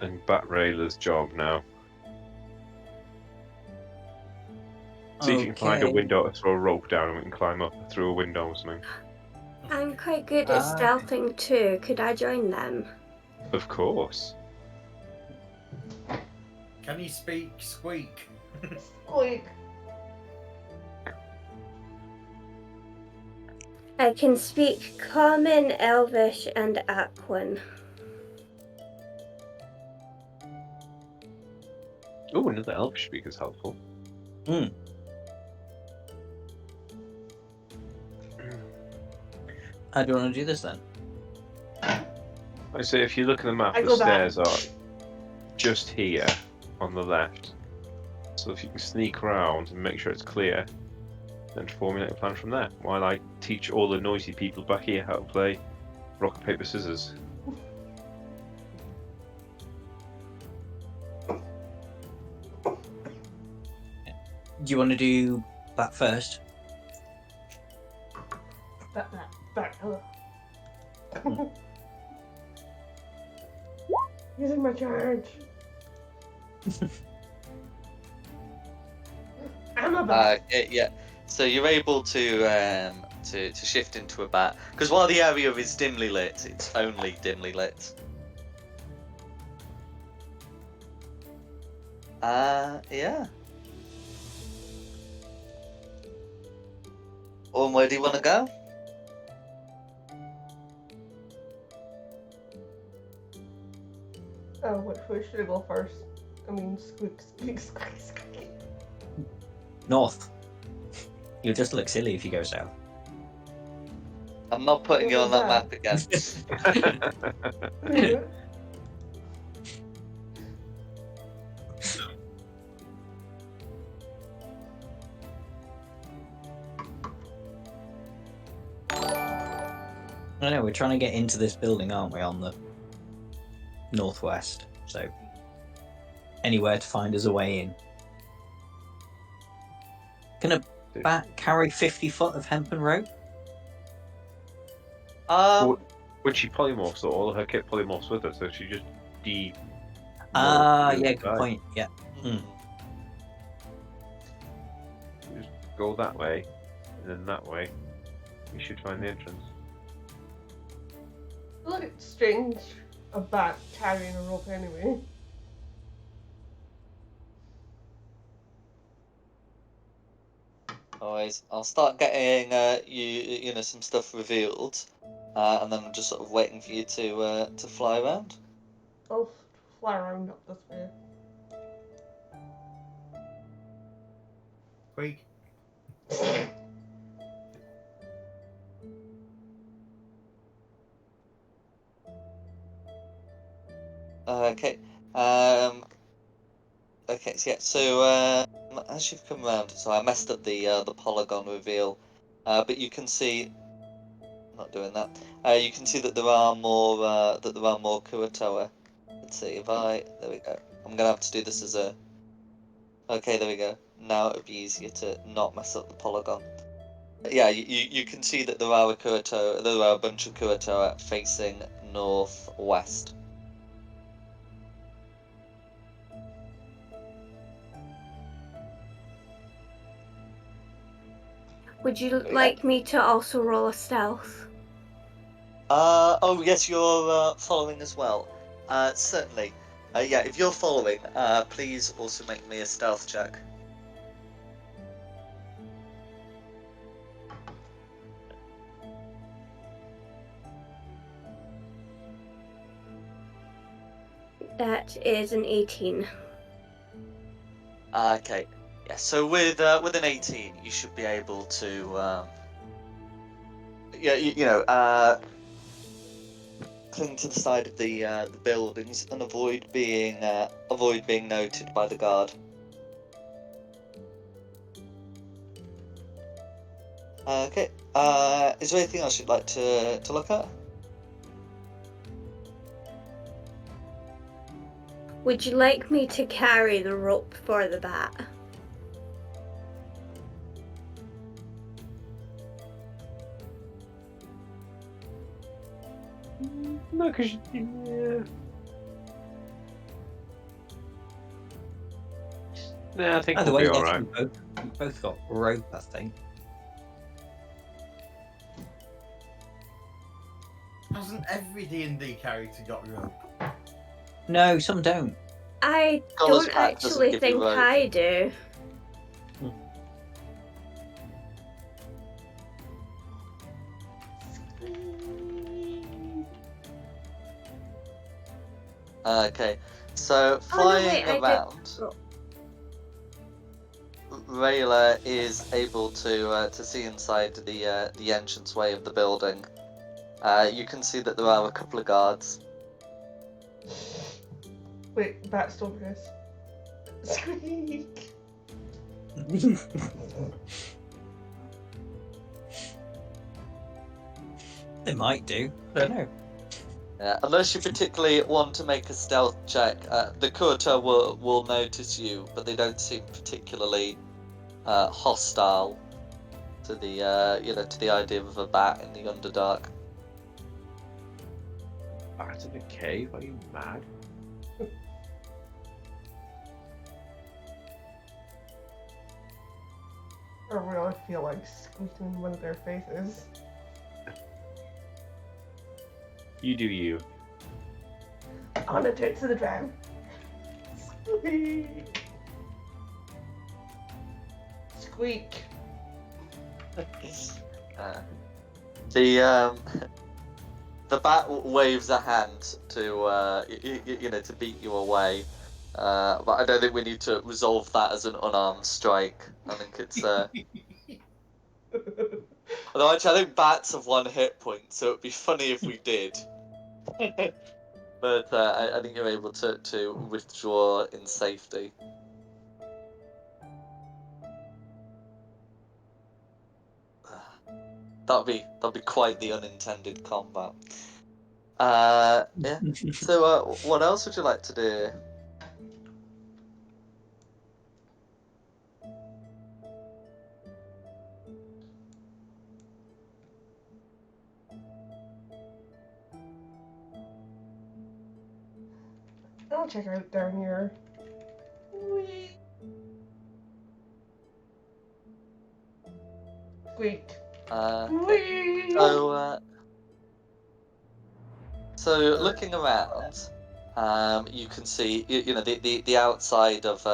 and Bat Railer's job now. See if you can find a Okay. window to throw a rope down and we can climb up through a window or something. I'm quite good at stealthing too. Could I join them? Of course. Can you speak squeak? Squeak. I can speak Common, Elvish, and Aquan. Oh, another Elvish speaker's helpful. How do you want to do this then? I say if you look at the map, I the go back. stairs are just here on the left. So if you can sneak around and make sure it's clear, then formulate a plan from there. While I teach all the noisy people back here how to play rock, paper, scissors. Do you want to do that first? Back. Using my charge. I'm a bat. Yeah. So you're able to shift into a bat because while the area is dimly lit, it's only dimly lit. Yeah. Where do you want to go? Oh, which way should I go first? I mean, squeak. North. You'll just look silly if you go south. I'm not putting you on that Where's map again. I know, we're trying to get into this building, aren't we, on the northwest? So, anywhere to find us a way in. Can a bat carry 50 foot of hempen rope? When she polymorphs, though, all of her kit polymorphs with her, so she just Yeah, good die. point. Yeah. Just go that way, and then that way. You should find the entrance. I feel like it's strange a bat carrying a rope anyway. Always, I'll start getting you know some stuff revealed, and then I'm just sort of waiting for you to fly around. I'll fly around up this way. Squeak. Okay. Okay, so yeah, so as you've come around, so I messed up the polygon reveal, but you can see, not doing that. You can see that there are more Kuatoa. Let's see if there we go. I'm gonna have to do this as a. Okay, there we go. Now it'll be easier to not mess up the polygon. Yeah, you can see that there are a bunch of Kuatoa facing northwest. Would you There we like me to also roll a stealth? Oh yes, you're following as well. Certainly. Yeah, if you're following, please also make me a stealth check. That is an 18. Okay. Yeah. So with an 18, you should be able to yeah, cling to the side of the buildings and avoid being noted by the guard. Okay. Is there anything else you'd like to look at? Would you like me to carry the rope for the bat? No, because yeah. Nah, I think Either we'll way, be all yes, right. we both got rope, I think. Hasn't every D&D character got rope? No, some don't. I Scholar's don't Pact doesn't actually give you think rope. I do. Okay. So Oh, no, flying wait, I did- around. oh. Rayla is able to see inside the entranceway of the building. You can see that there are a couple of guards. Wait, bat still goes. Squeak! They might do. I don't know. Unless you particularly want to make a stealth check, the Kuata will notice you, but they don't seem particularly hostile to the idea of a bat in the Underdark. Bat in a cave? Are you mad? I really feel like squeaking in one of their faces. You do you. I want to do it to the drown. Squeak! Squeak! The bat waves a hand to to beat you away, but I don't think we need to resolve that as an unarmed strike. I think it's although actually I think bats have 1 hit point, so it'd be funny if we did. But I think you're able to withdraw in safety. That'll be quite the unintended combat. Yeah. So what else would you like to do? I'll check out down here. Squeak! Squeak! So looking around, you can see the outside of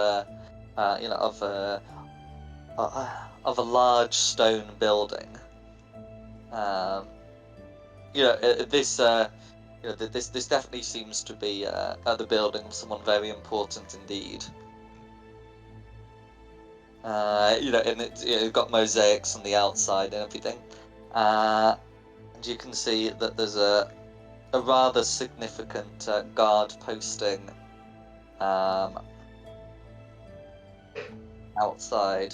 of a large stone building. This definitely seems to be the building of someone very important indeed. And it's got mosaics on the outside and everything. And you can see that there's a rather significant guard posting outside.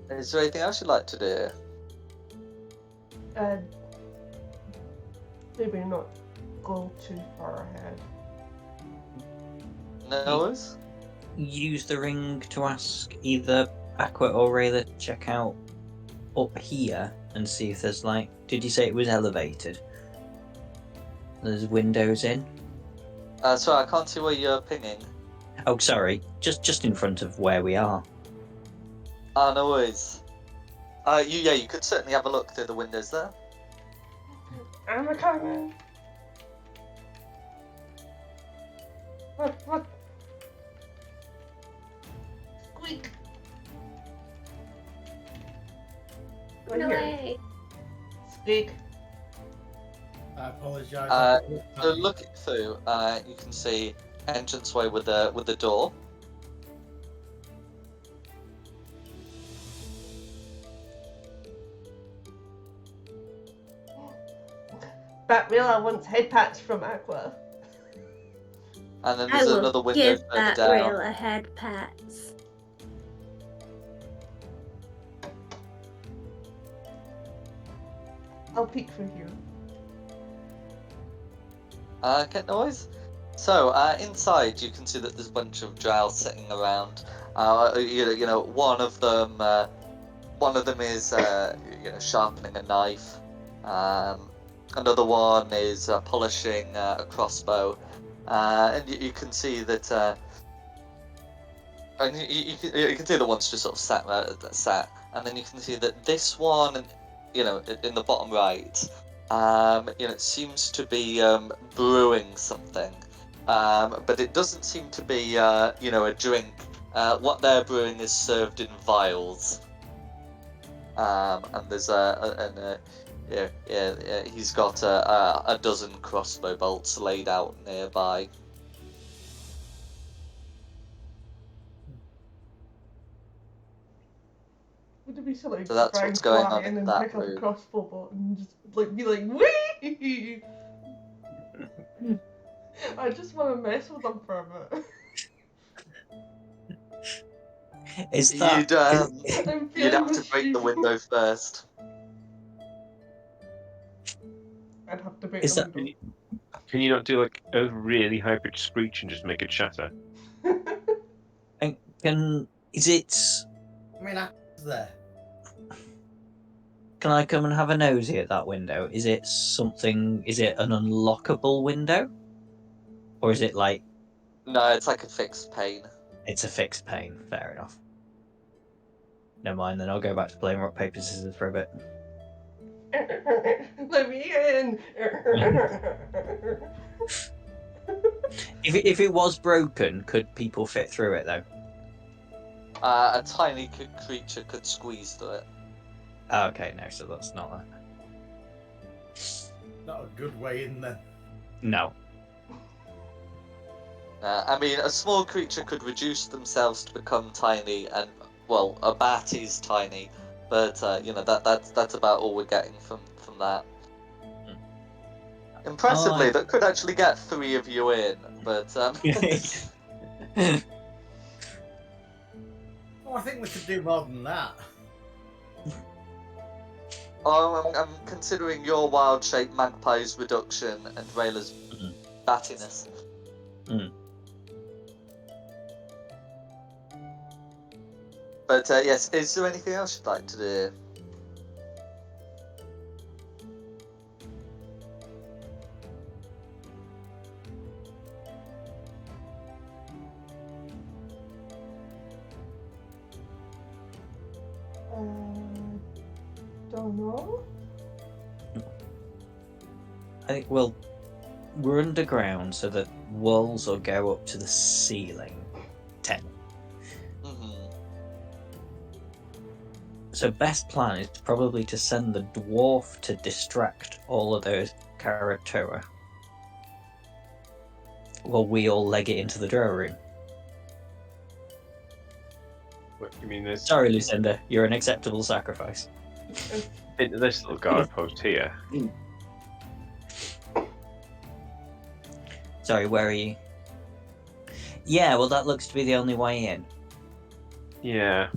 Is there anything else you'd like to do? Maybe not go too far ahead. No worries. Use the ring to ask either Aqua or Rayla to check out up here and see if there's like. Did you say it was elevated? There's windows in. Sorry, I can't see where you're pinging. Oh, sorry. Just in front of where we are. No worries. You could certainly have a look through the windows there. I'm a coming. What? Squeak. Right No here. way. Squeak. I apologise. So looking through, you can see entranceway with the door. Batmilla wants head patch from Aqua. And then I there's will another window give further that down. rail a head pats. I'll peek through here. Okay, noise. So inside, you can see that there's a bunch of drow sitting around. You know, one of them is sharpening a knife. Another one is polishing a crossbow, and you can see that. And you can see the one's just sort of sat, and then you can see that this one, in the bottom right, it seems to be brewing something, but it doesn't seem to be a drink. What they're brewing is served in vials, and there's he's got a dozen crossbow bolts laid out nearby. Would it be silly So to that's try what's and going fly on in and that pick up a room. crossbow bolt and just be like, wee? I just want to mess with them for a bit. Is that? I'm You'd feeling have to break the mischievous. window first. I'd have to break Is the that? window. Can you not do like a really high pitched screech and just make it shatter? Is it? I mean, I was there. Can I come and have a nosy at that window? Is it something? Is it an unlockable window, or is it like No, it's like a fixed pane. it's a fixed pane? Fair enough. Never mind. Then I'll go back to playing rock paper scissors for a bit. Let me in. If it was broken, could people fit through it though? A tiny creature could squeeze through it. Oh, okay, no, so that's not that. Not a good way in then. No. I mean, a small creature could reduce themselves to become tiny, and well, a bat is tiny, but that's about all we're getting from that. Impressively, that could actually get 3 of you in, but Oh, I think we could do more than that. I'm considering your wild-shaped magpie's reduction and Rayla's battiness. But yes, is there anything else you'd like to do? Don't know. I think, well, we're underground, so the walls will go up to the ceiling. 10. So best plan is probably to send the dwarf to distract all of those Karatora, while we all leg it into the drawer room. You mean this Sorry, Lucinda, you're an acceptable sacrifice. into this little guard post here? Sorry, where are you? Yeah, well, that looks to be the only way in. Yeah.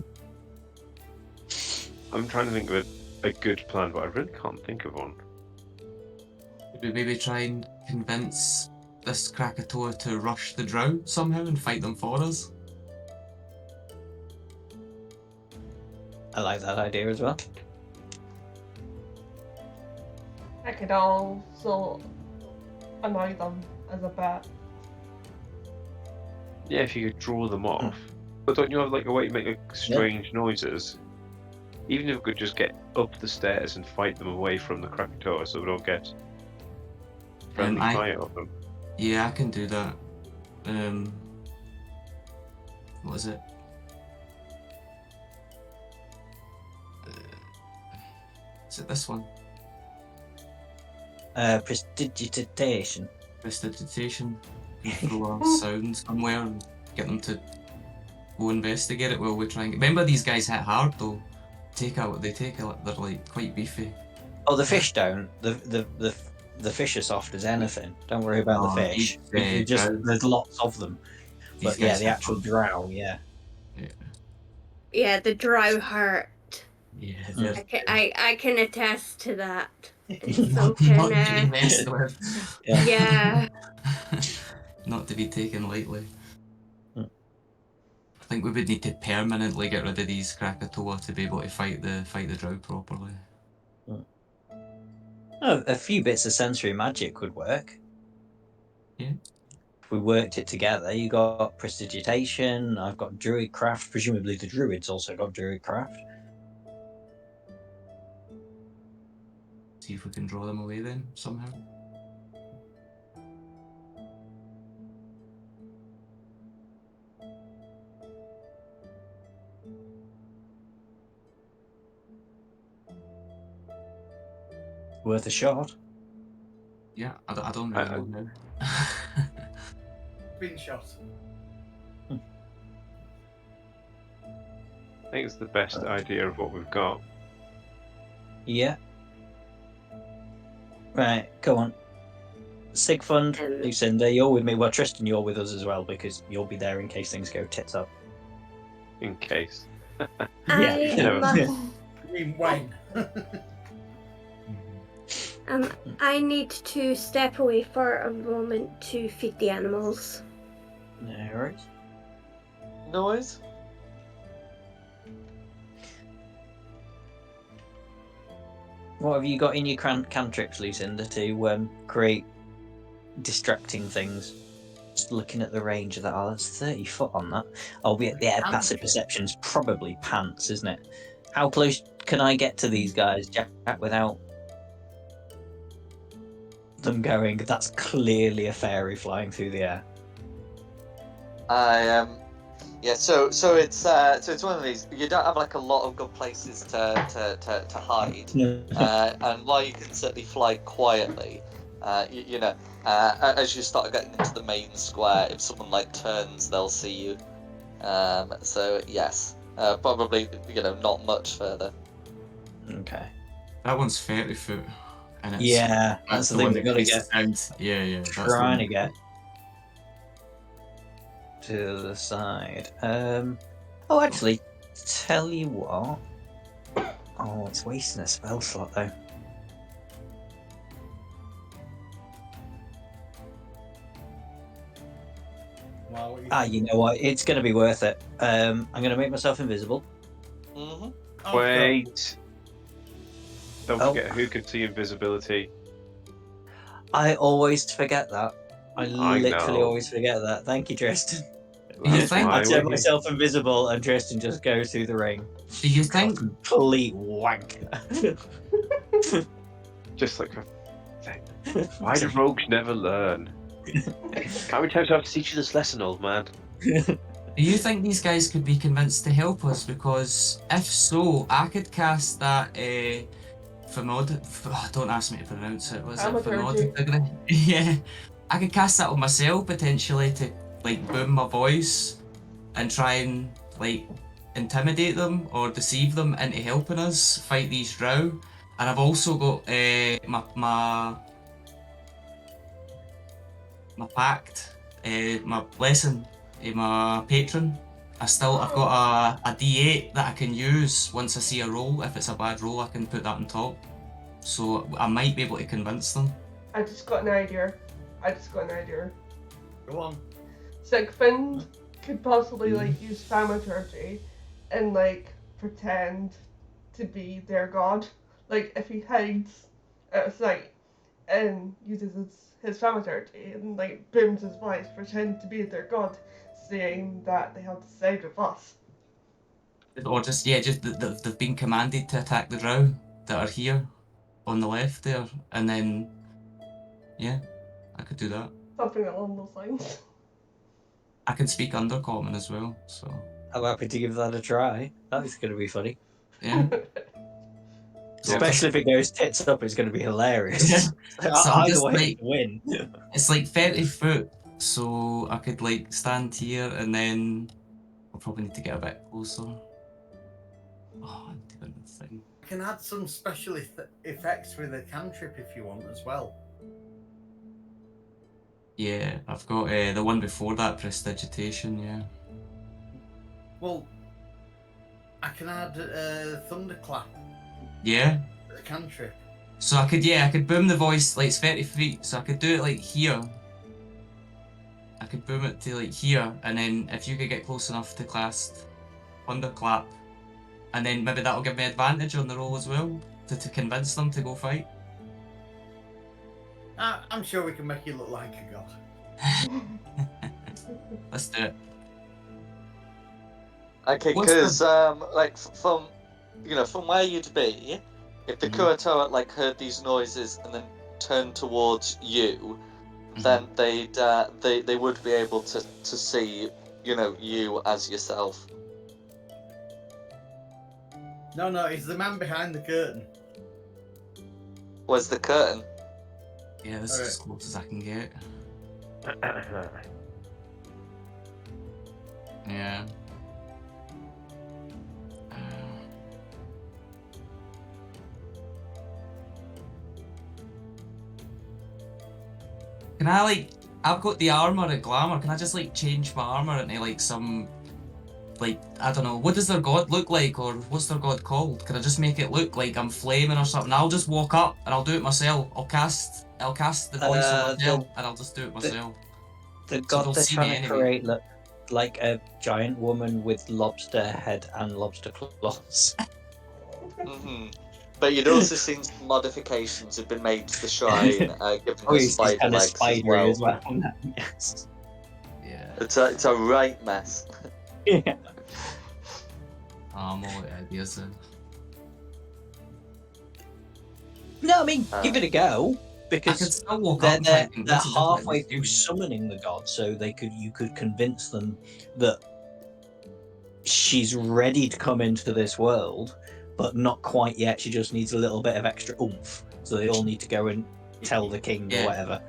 I'm trying to think of a good plan, but I really can't think of one. Would we maybe try and convince this Krakatoa to rush the Drow somehow and fight them for us? I like that idea as well. I could also annoy them as a bat. Yeah, if you could draw them off. But don't you have like a way to make like strange noises? Even if we could just get up the stairs and fight them away from the Krakatoa so we don't get friendly fire of them. Yeah, I can do that. What is it? Is it this one? Prestidigitation. Prestidigitation. Throw a sound somewhere and get them to go investigate it while we try and remember these guys hit hard though. They're like quite beefy. Oh, the fish don't. The fish are soft as anything. Don't worry about the fish. There's lots of them. But yeah, the actual drow, yeah. Yeah, the drow hurt. Yeah, I can attest to that. It's not to be messed with. Yeah. Not to be taken lightly. I think we would need to permanently get rid of these Krakatoa to be able to fight the drow properly. Oh, a few bits of sensory magic would work. Yeah. If we worked it together, you got prestidigitation, I've got druid craft, presumably the druids also got druid craft. See if we can draw them away then, somehow. Worth a shot. Yeah, I don't really know now. Been shot. I think it's the best idea of what we've got. Yeah. Right, go on. Sigfund, Lucinda, you're with me. Well, Tristan, you're with us as well because you'll be there in case things go tits up. In case. You mean Wayne? I need to step away for a moment to feed the animals. Alright. Noise. What have you got in your cantrips, Lucinda, to create distracting things? Just looking at the range of that. Oh, that's 30 foot on that. Albeit, yeah, passive perception's probably pants, isn't it? How close can I get to these guys, Jack, without them going, that's clearly a fairy flying through the air? Yeah, so it's one of these. You don't have like a lot of good places to hide, and while you can certainly fly quietly, as you start getting into the main square, if someone like turns, they'll see you. So yes, probably not much further. Okay. That one's 30 foot. And it's, yeah, that's the thing we've got to get. Yeah. Trying to get to the side. Oh, actually, tell you what. Oh, it's wasting a spell slot though. You know what? It's going to be worth it. I'm going to make myself invisible. Mm-hmm. Wait. Don't forget who can see invisibility. I always forget that. I literally know. always forget that. Thank you, Tristan. That's think I why turn we- myself invisible and Tristan just goes through the ring. Do you think? Complete wank. Just like why do rogues never learn? How many times do I have to teach you this lesson, old man? Do you think these guys could be convinced to help us? Because if so, I could cast that don't ask me to pronounce it. Was it Thaumaturgy. Thamod? Yeah, I could cast that on myself potentially to like boom my voice and try and like intimidate them or deceive them into helping us fight these drow. And I've also got my pact, my blessing, my patron. I've got a D8 that I can use once I see a roll. If it's a bad roll, I can put that on top. So I might be able to convince them. I just got an idea. Go on. Sigfrind could possibly like use thaumaturgy and like pretend to be their god. Like if he hides out of sight and uses his thaumaturgy and like booms his voice, pretend to be their god, saying that they have to side with us. Or just they've been commanded to attack the drow that are here on the left there, and then yeah, I could do that. Something along those lines. I can speak Undercommon as well, so I'm happy to give that a try. That's going to be funny. yeah. Especially if it goes tits up, it's going to be hilarious. So I'm Either just way, like, win. it's like 30 foot, so I could like stand here and then I'll probably need to get a bit closer. Oh, I'm doing the thing. I can add some special effects with a cantrip if you want as well. Yeah, I've got the one before that, Prestidigitation, yeah. Well, I can add thunderclap. Yeah? A cantrip. So I could boom the voice, like it's 30 feet, so I could do it like here. I could boom it to like here, and then if you could get close enough to cast Thunderclap, and then maybe that'll give me advantage on the roll as well, to convince them to go fight. I'm sure we can make you look like a god. Let's do it. Okay, What's because like from where you'd be, if the Kurotoa like heard these noises and then turned towards you, then they would be able to see you as yourself. No, he's the man behind the curtain. Where's the curtain? Yeah, this is as close as I can get. Yeah. Can I like? I've got the armor at Glamour. Can I just like change my armor into like some, like I don't know, what does their god look like, or what's their god called? Can I just make it look like I'm flaming or something? I'll just walk up and I'll do it myself. I'll cast the voice of myself and I'll just do it myself. The god they're trying to create look like a giant woman with lobster head and lobster claws. But you'd also seen some modifications have been made to the shrine, given the spider kind of legs spidery as well. Yes. Yeah. It's a right mess. Yeah. I'm all out of ideas then. No, I mean, give it a go. I Because can still walk up and try they're and convince them, halfway just like, through summoning the god, so you could convince them that she's ready to come into this world, but not quite yet. She just needs a little bit of extra oomph. So they all need to go and tell the king or whatever.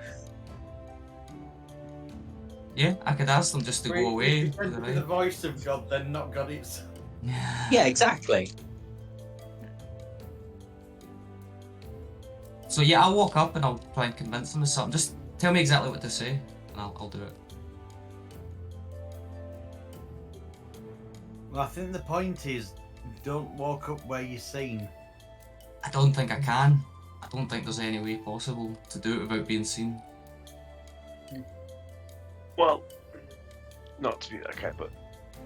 Yeah, I could ask them just to go away. If you the voice of God, then not God itself. Yeah, exactly. So yeah, I'll walk up and I'll try and convince them of something. Just tell me exactly what to say, and I'll do it. Well, I think the point is, don't walk up where you're seen. I don't think I can. I don't think there's any way possible to do it without being seen. Well, not to be that guy, but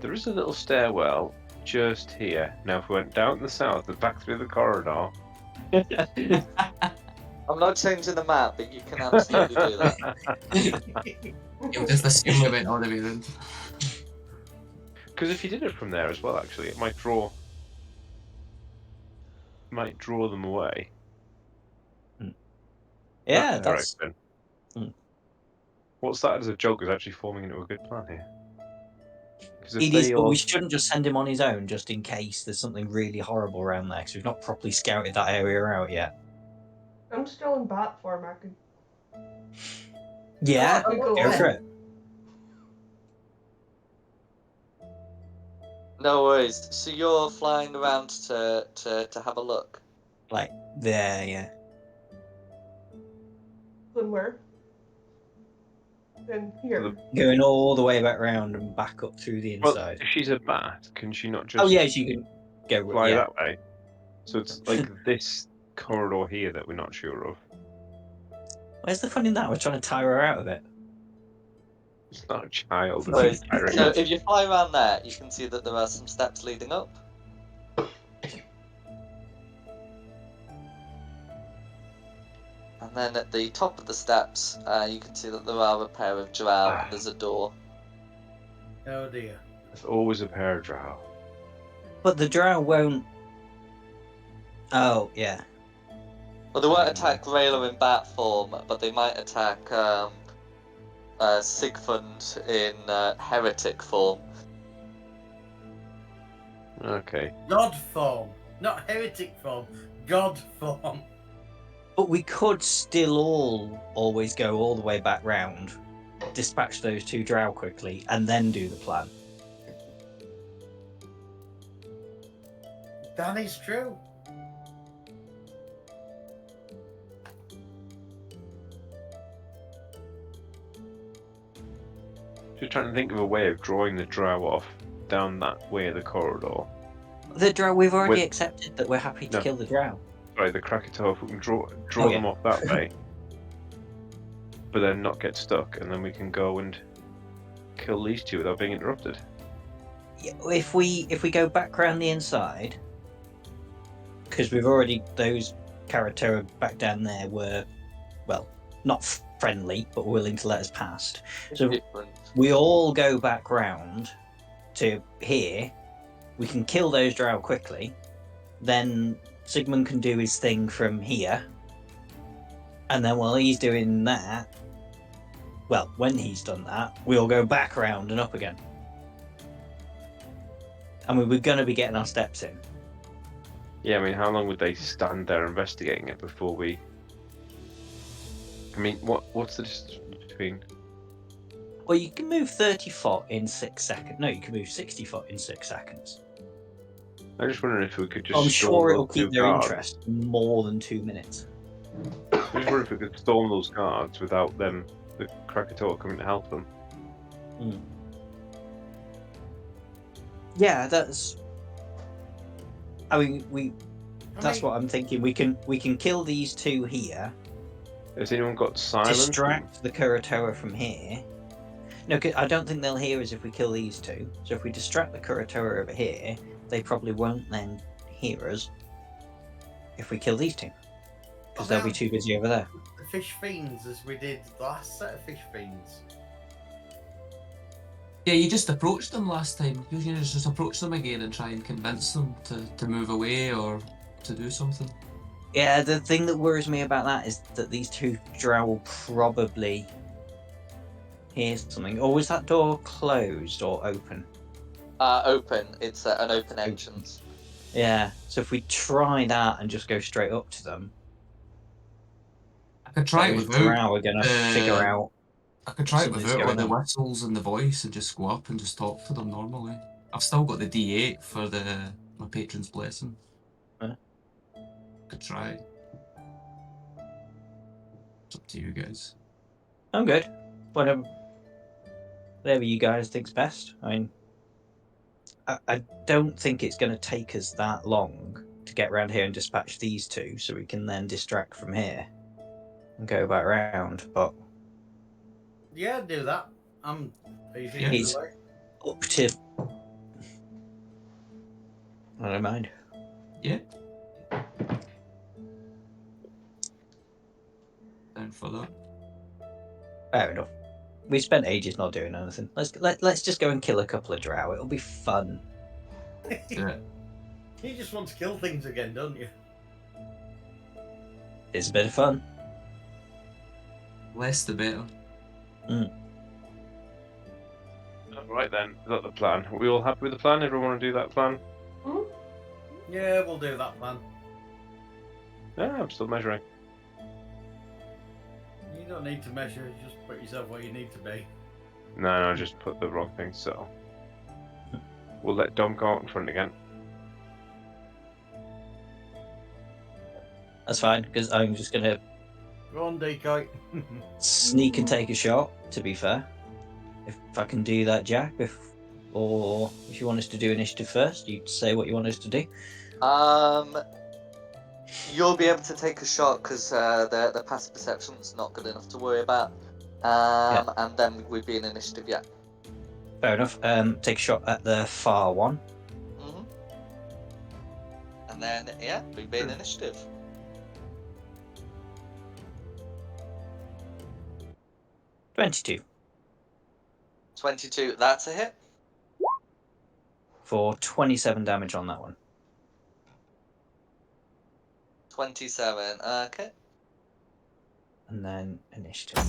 there is a little stairwell just here. Now, if we went down the south and back through the corridor. I'm not changing the map, but you can absolutely do that. You'll just assume we went all the way around. Because if you did it from there as well, actually, it might draw them away. Yeah, that's. Right, what's that as a joke is actually forming into a good plan here. It is, but we shouldn't just send him on his own just in case there's something really horrible around there, because we've not properly scouted that area out yet. I'm still in bat form. I could. Yeah, I could go go for on. it. No worries. So you're flying around to have a look. Like there, yeah. Then where? Then here. Going all the way back round and back up through the Well, inside. if she's a bat, can she not just Oh yeah, she can go. fly Yeah. that way? So it's like this corridor here that we're not sure of. Where's the fun in that? We're trying to tire her out of it. It's not a child. No It's worries. a So if you fly around there, you can see that there are some steps leading up. And then at the top of the steps, you can see that there are a pair of drow and there's a door. Oh dear. There's always a pair of drow. But the drow won't. Oh yeah. Well, they won't attack Rayla in bat form, but they might attack Sigfund in heretic form. Okay. God form. Not heretic form. God form. But we could still always go all the way back round, dispatch those two drow quickly, and then do the plan. That is true. Just trying to think of a way of drawing the drow off down that way of the corridor. The drow, we've already With- accepted that we're happy to No. kill the drow. Sorry, the Krakatoa, if we can draw Oh, yeah. them off that way, but then not get stuck, and then we can go and kill these two without being interrupted. Yeah, if we go back round the inside, because we've already those Krakatoa back down there were, well, not friendly but willing to let us past. So Different. we all go back round to here. We can kill those drow quickly. Then Sigmund can do his thing from here. And then while he's doing that, well, when he's done that, we'll go back round and up again. I mean, we're going to be getting our steps in. Yeah, I mean, how long would they stand there investigating it before we? I mean, what's the distance between? Well, you can move 30 foot in 6 seconds. No, you can move 60 foot in 6 seconds. I'm just wondering if we could just. I'm storm sure it'll those two keep their guards. interest more than 2 minutes. I just wonder if we could storm those guards without them, the Krakatoa, coming to help them. Yeah, that's. I mean, that's what I'm thinking. We can kill these two here. Has anyone got silence? Distract the Kuratoa from here. No, 'cause I don't think they'll hear us if we kill these two. So if we distract the Kuratoa over here, they probably won't then hear us if we kill these two. Because they'll be too busy over there. The fish fiends, as we did the last set of fish fiends. Yeah, you just approached them last time. You just approach them again and try and convince them to move away or to do something. Yeah, the thing that worries me about that is that these two drow will probably hear something. Or was that door closed or open? Open. It's an open entrance. Yeah, so if we try that and just go straight up to them, I could try it those without. drow are going to figure out. I could try it something's without all going the on. whistles and the voice and just go up and just talk to them normally. I've still got the D8 for my patron's blessing. Huh? Could try. It's up to you guys. I'm good. Whatever you guys think's best. I mean, I don't think it's going to take us that long to get around here and dispatch these two, so we can then distract from here and go back round. But Yeah, do that. I'm easy Yeah. either way. up to, I don't mind. Yeah. Down for that. Fair enough. We spent ages not doing anything. Let's just go and kill a couple of drow. It'll be fun. Yeah. You just want to kill things again, don't you? It's a bit of fun. Less the better. Right then, is that the plan? Are we all happy with the plan? Everyone want to do that plan? Yeah, we'll do that plan. Yeah, I'm still measuring. You don't need to measure, just put yourself where you need to be. No, I just put the wrong thing, so. we'll let Dom go out in front again. That's fine, because I'm just going to Go on, decoy. sneak and take a shot, to be fair. If I can do that, Jack, or if you want us to do initiative first, you say what you want us to do. You'll be able to take a shot because the passive perception's not good enough to worry about. And then we'd be in initiative, yeah. Fair enough. Take a shot at the far one. hmm And then, yeah, we'd be in initiative. 22 22, that's a hit. for 27 damage on that one. 27, okay. And then initiative.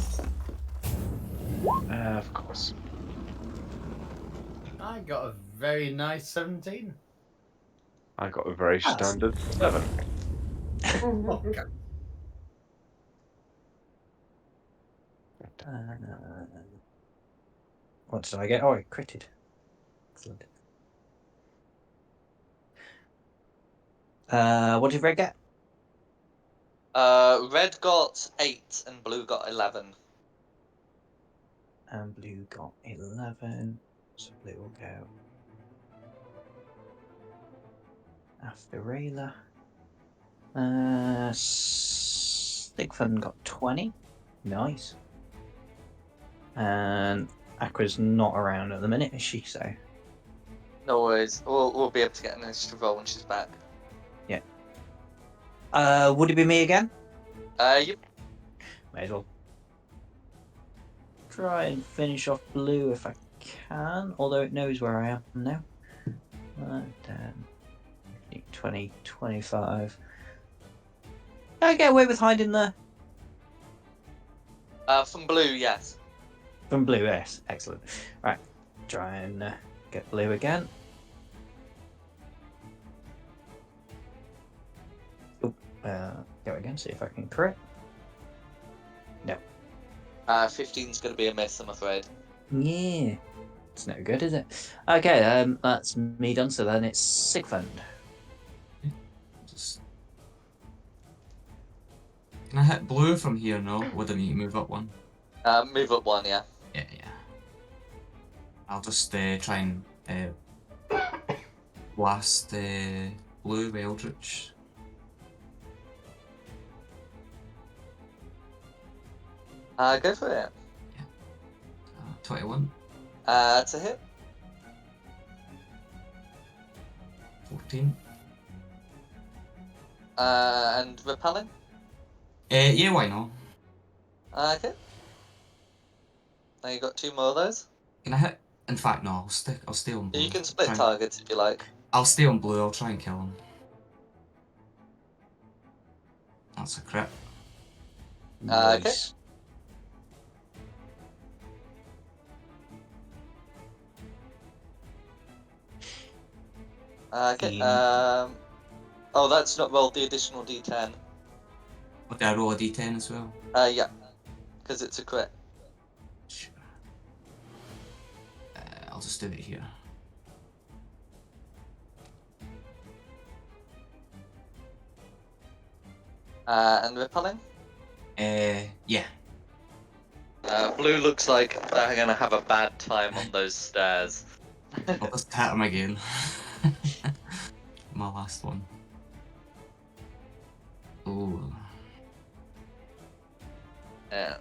Of course. I got a very nice 17. I got a very That's- standard 7. Okay. What did I get? Oh, I critted. Excellent. What did Red get? Red got 8 and blue got 11. And blue got 11. So blue will go after Rayla. Stigfun got 20. Nice. And Aqua's not around at the minute, is she? So No worries. We'll be able to get an initiative roll when she's back. would it be me again? Yep. May as well try and finish off blue if I can, although it knows where I am now. 10, 15, 20, 25. Can I get away with hiding there? From blue, yes. From blue, yes. Excellent. Right, try and get blue again. Go again, see if I can crit. No. 15's going to be a miss, I'm afraid. Yeah. It's no good, is it? Okay, that's me done, so then it's Sigfund. Just... Can I hit blue from here? No? Would I need to move up one? Move up 1, yeah. Yeah. I'll just try and blast blue with Eldritch. Go for it. 21, That's a hit. 14. And repelling. Yeah, why not? Okay. Now you got 2 more of those. Can I hit? In fact, no. I'll stay on blue. You can split Try and- targets if you like. I'll stay on blue. I'll try and kill him. That's a crit. Okay. Nice. Okay. Yeah. Oh, that's not rolled the additional d10. What, did I roll a d10 as well? Yeah. Because it's a crit. Sure. I'll just do it here. And repelling. Yeah. Blue looks like they're gonna have a bad time on those stairs. I'll just hit him again. My last one. Ooh. Yeah.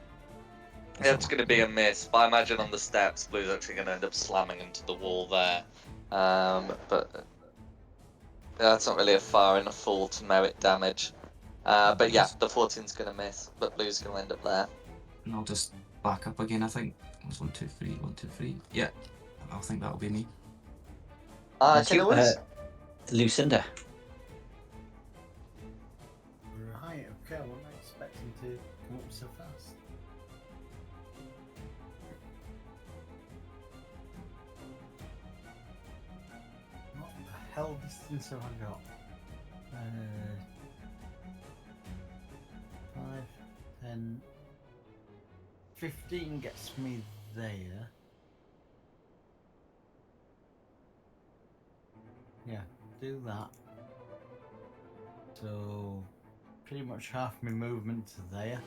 It's going to be a miss, but I imagine on the steps, Blue's actually going to end up slamming into the wall there. But that's not really a far enough fall to merit damage. But yeah, the 14's going to miss, but Blue's going to end up there. And I'll just back up again, I think. That's 1, 2, 3, 1, 2, 3. Yeah, I think that'll be me. That's Okay, you, no worries. Lucinda. Right, okay, I wasn't expecting to come up so fast. What the hell distance have I got? 5, 10, 15 gets me there. Yeah, do that. So, pretty much half my movement to there.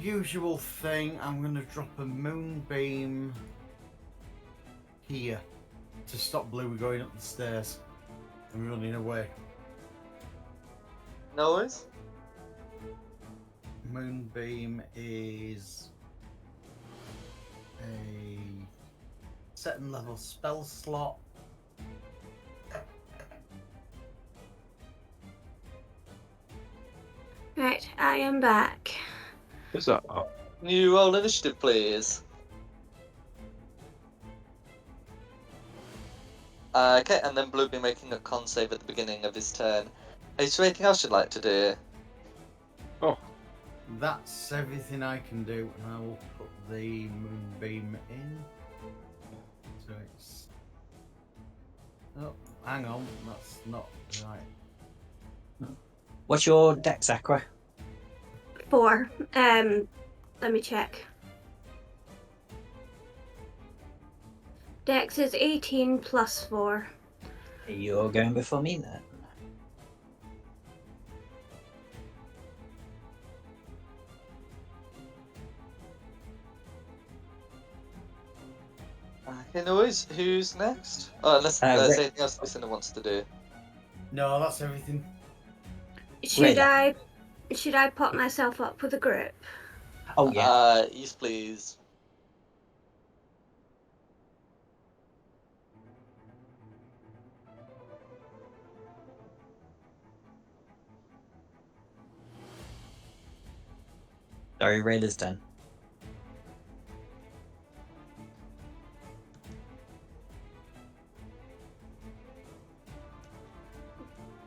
Usual thing, I'm going to drop a moonbeam here to stop Blue going up the stairs and running away. No worries. Moonbeam is a second level spell slot. Right, I am back. What's that? Oh, Can you roll initiative, please? Okay, and then Blue will be making a con save at the beginning of his turn. Is there anything else you'd like to do? That's everything I can do, and I will put the moonbeam in. So it's. Oh, hang on, that's not right. What's your dex, Aqua? 4. Let me check. Dex is 18 plus 4. You're going before me then. Okay, no worries. Who's next? Oh, unless there's anything else Lucinda wants to do. No, that's everything. Should Rayla. I put myself up with a group? Oh yeah. Yes, please. Sorry, Rayla's done.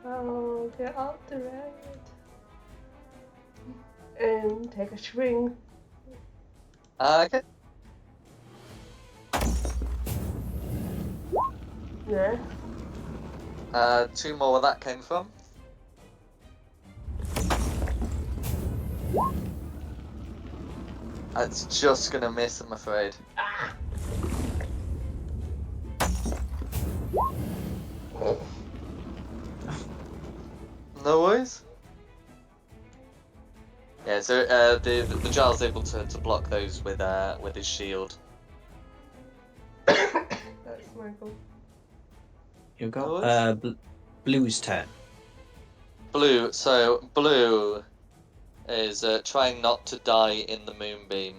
I'll get up the red and take a swing. Okay. Yeah. 2 more where that came from. It's just gonna miss, I'm afraid. No worries. Yeah, so the Jarl's able to block those with his shield. That's my goal. You No got Blue's turn. Blue. So Blue is trying not to die in the moonbeam.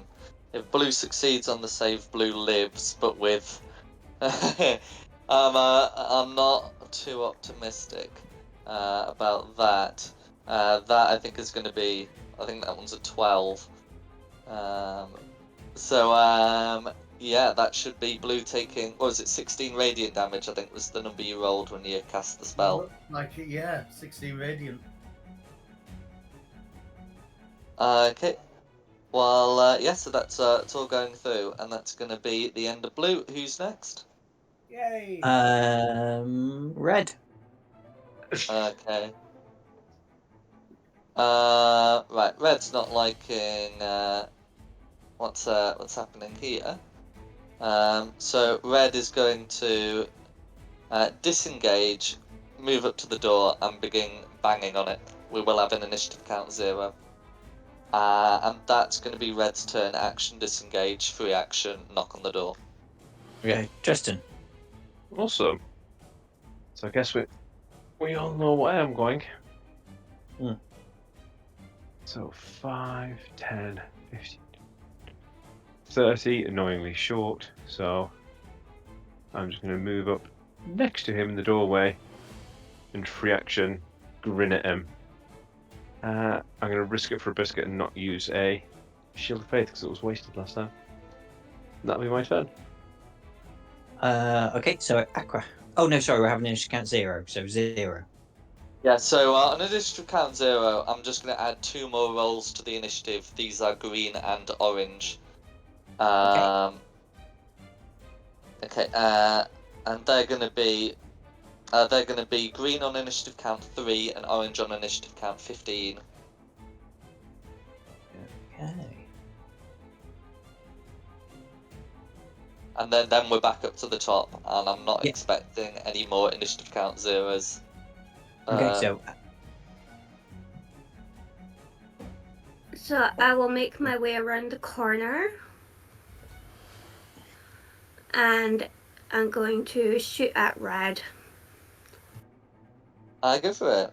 If Blue succeeds on the save, Blue lives, but with I'm not too optimistic about that. That I think is going to be. I think that one's a 12. Yeah, that should be Blue taking. What was it? 16 radiant damage. I think was the number you rolled when you cast the spell. Looks like it, yeah, 16 radiant. Okay. Well, yeah. So that's it's all going through, and that's going to be the end of Blue. Who's next? Yay! Red. Okay. Right. Red's not liking what's happening here. So Red is going to disengage, move up to the door, and begin banging on it. We will have an initiative count 0. And that's going to be Red's turn. Action, disengage, free action, knock on the door. Okay, Tristan. awesome. So I guess we all know where I'm going. Hmm. So 5, 10, 15, 30, annoyingly short. So I'm just going to move up next to him in the doorway and free action, grin at him. I'm going to risk it for a biscuit and not use a Shield of Faith because it was wasted last time. That'll be my turn. Okay, so Aqua. Oh no, sorry, we're having an initiative count 0, so 0. Yeah, so on initiative count 0, I'm just going to add 2 more rolls to the initiative. These are green and orange. Okay, and they're going to be green on initiative count 3 and orange on initiative count 15. Okay. And then we're back up to the top, and I'm not Yeah. expecting any more initiative count zeros. Okay, so So I will make my way around the corner. And I'm going to shoot at Red. I go for it.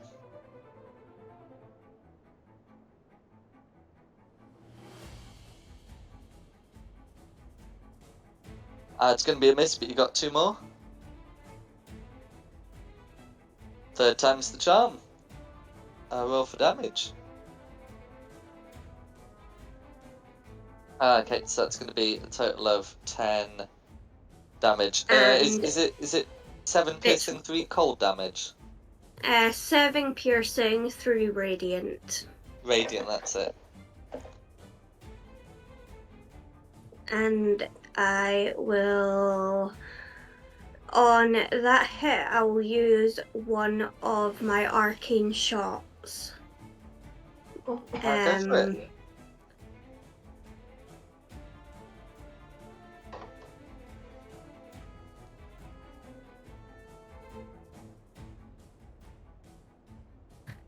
It's going to be a miss, but you got 2 more. Third time's the charm. Roll for damage. Okay, so that's going to be a total of 10 damage. Is it 7 piercing, 3 cold damage? 7 piercing, 3 radiant. Radiant, that's it. And I will, on that hit, I will use one of my arcane shots. Go for it.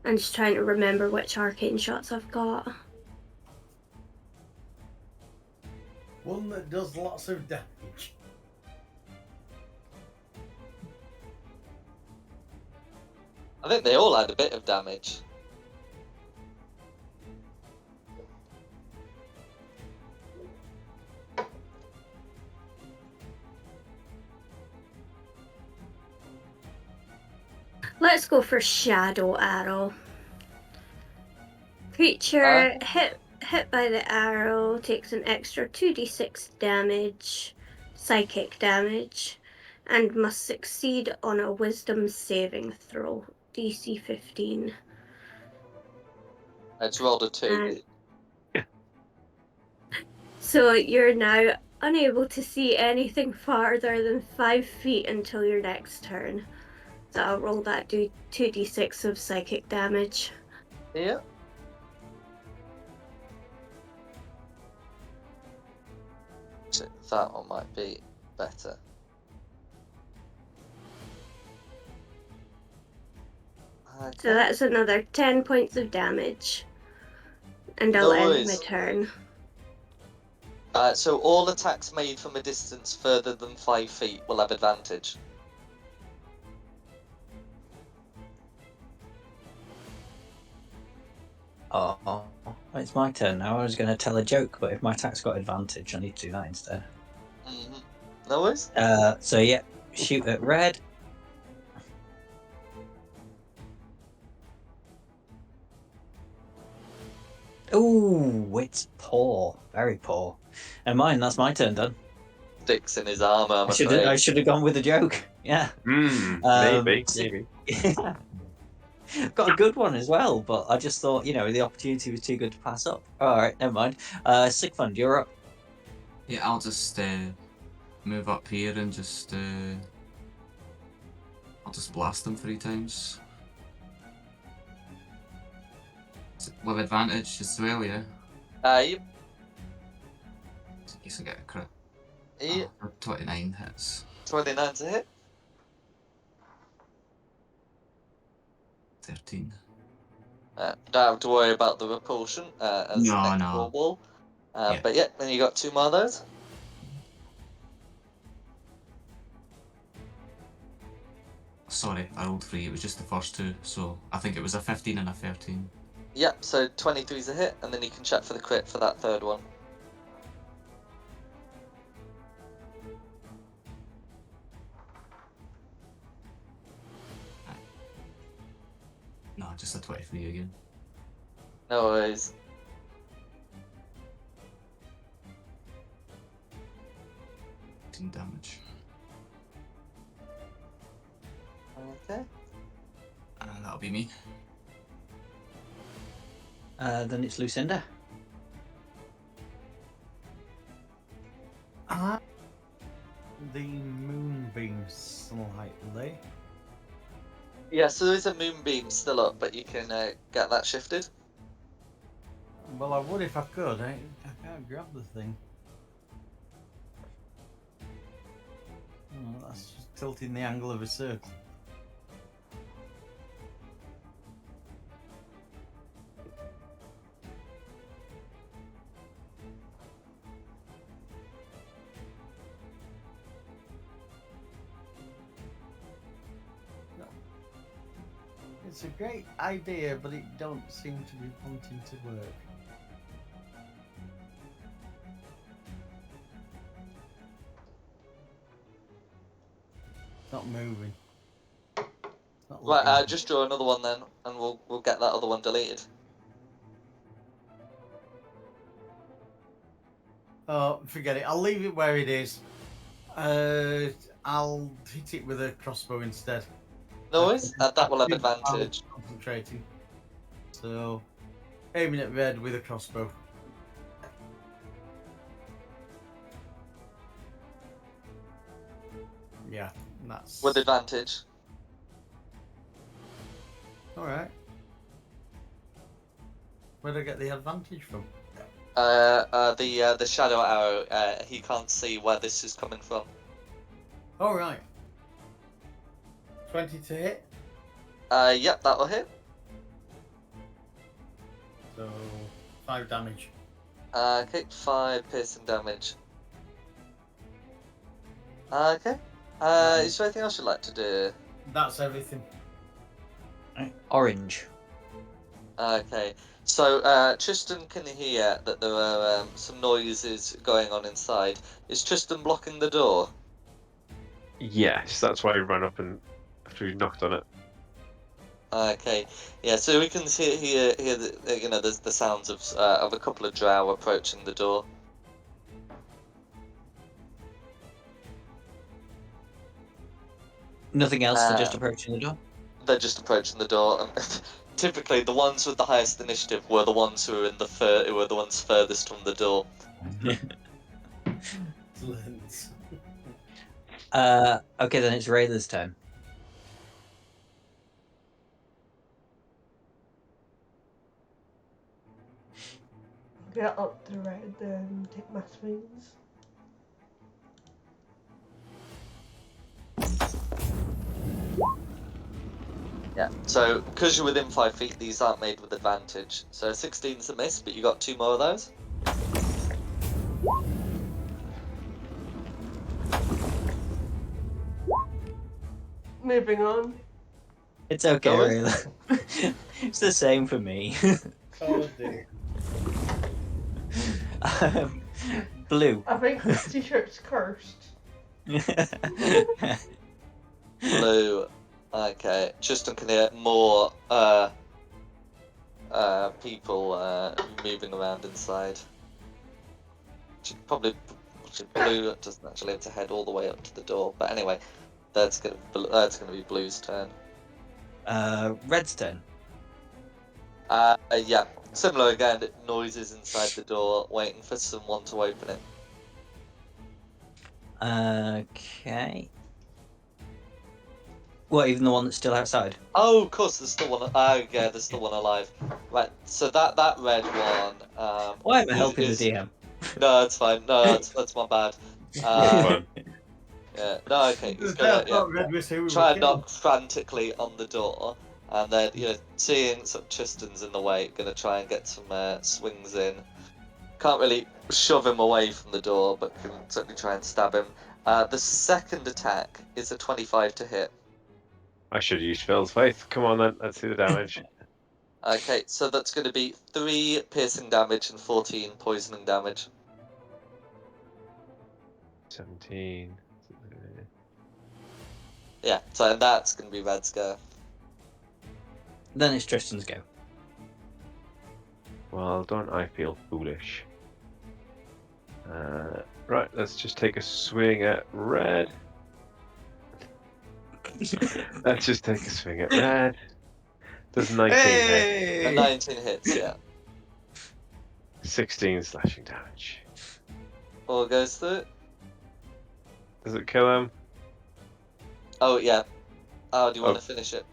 I'm just trying to remember which arcane shots I've got. One that does lots of damage. I think they all had a bit of damage. Let's go for Shadow Arrow. Creature hit by the arrow takes an extra 2d6 damage, psychic damage, and must succeed on a wisdom saving throw, DC 15. It's rolled a 2. So you're now unable to see anything farther than 5 feet until your next turn. So I'll roll that 2d6 of psychic damage. Yeah. That one might be better. Okay. So that's another 10 points of damage. And I'll end my turn. So all attacks made from a distance further than 5 feet will have advantage. Oh, it's my turn now. I was going to tell a joke, but if my attack's got advantage, I need to do that instead. No worries. So yeah, shoot at Red. Ooh, it's poor, very poor. And mine, that's my turn done. Sticks in his armor. I'm I afraid. should have gone with a joke. Yeah. Maybe. Yeah. Got a good one as well, but I just thought, the opportunity was too good to pass up. All right, never mind. Sigfund, you're up. Yeah, I'll just move up here and just I'll just blast them 3 times. With advantage as well, yeah? Yep. In case I get a crit. Yep. 29 hits. 29's a hit. 13. Don't have to worry about the repulsion as No, next no. wall. Yeah. But yeah, then you got 2 more of those. Sorry, I rolled 3. It was just the first 2, so I think it was a 15 and a 13. Yep, so 23's a hit, and then you can check for the crit for that 3rd one. No, just a 23 again. No worries. Damage. Okay. And that'll be me. Then it's Lucinda. The moonbeam slightly. Yeah, so there is a moonbeam still up, but you can get that shifted. Well, I would if I could. I can't grab the thing. Oh, that's just tilting the angle of a circle. No. It's a great idea, but it don't seem to be wanting to work. It's not moving. It's not Right, looking. just draw another one then, and we'll get that other one deleted. Oh, forget it. I'll leave it where it is. I'll hit it with a crossbow instead. No worries, that will have I'm advantage. concentrating. So, aiming at red with a crossbow. Yeah, that's With advantage. all right. Where'd I get the advantage from? The shadow arrow. He can't see where this is coming from. All right. 20 to hit. Yep, that'll hit. So 5 damage. Okay, 5 piercing damage. Okay. Is there anything else you'd like to do? That's everything. Right, orange. Okay. So Tristan can hear that there are some noises going on inside. Is Tristan blocking the door? Yes, that's why I ran up and after we knocked on it. Okay, yeah. So we can hear the sounds of a couple of drow approaching the door. Nothing else. They're just approaching the door. They're just approaching the door. And typically, the ones with the highest initiative were the ones who were the ones furthest from the door. Excellent. Okay, then it's Rayla's turn. Get up to red and take my swings. Yeah. So because you're within 5 feet, these aren't made with advantage. So 16's a miss, but you got 2 more of those. Moving on. It's okay, Go on. Rayla. It's the same for me. Oh dear. Blue. I think this t-shirt's cursed. Blue. Okay. Tristan can hear more people moving around inside. Blue doesn't actually have to head all the way up to the door, but anyway, that's gonna be Blue's turn. Red's turn. Yeah, similar again. Noises inside the door, waiting for someone to open it. Okay. What, even the one that's still outside? Oh, of course, there's still one. Oh, yeah, there's still one alive. Right, so that red one. Why am I helping the is- DM? No, it's fine. No, that's my bad. Fun. Yeah. No, okay. He's I gonna thought Red was who we try were and knock frantically on the door, and then seeing some Tristan's in the way, gonna try and get some swings in. Can't really shove him away from the door, but can certainly try and stab him. The second attack is a 25 to hit. I should use Phil's faith. Come on then, let's see the damage. Okay, so that's going to be 3 piercing damage and 14 poisoning damage. 17. Yeah, so that's going to be Red's go. Then it's Tristan's go. Well, don't I feel foolish? Right, let's just take a swing at red. Let's just take a swing at red. Does 19 hit? And 19 hits, yeah. 16 slashing damage. All goes through. Does it kill him? Oh, yeah. How do you want Oh. to finish it?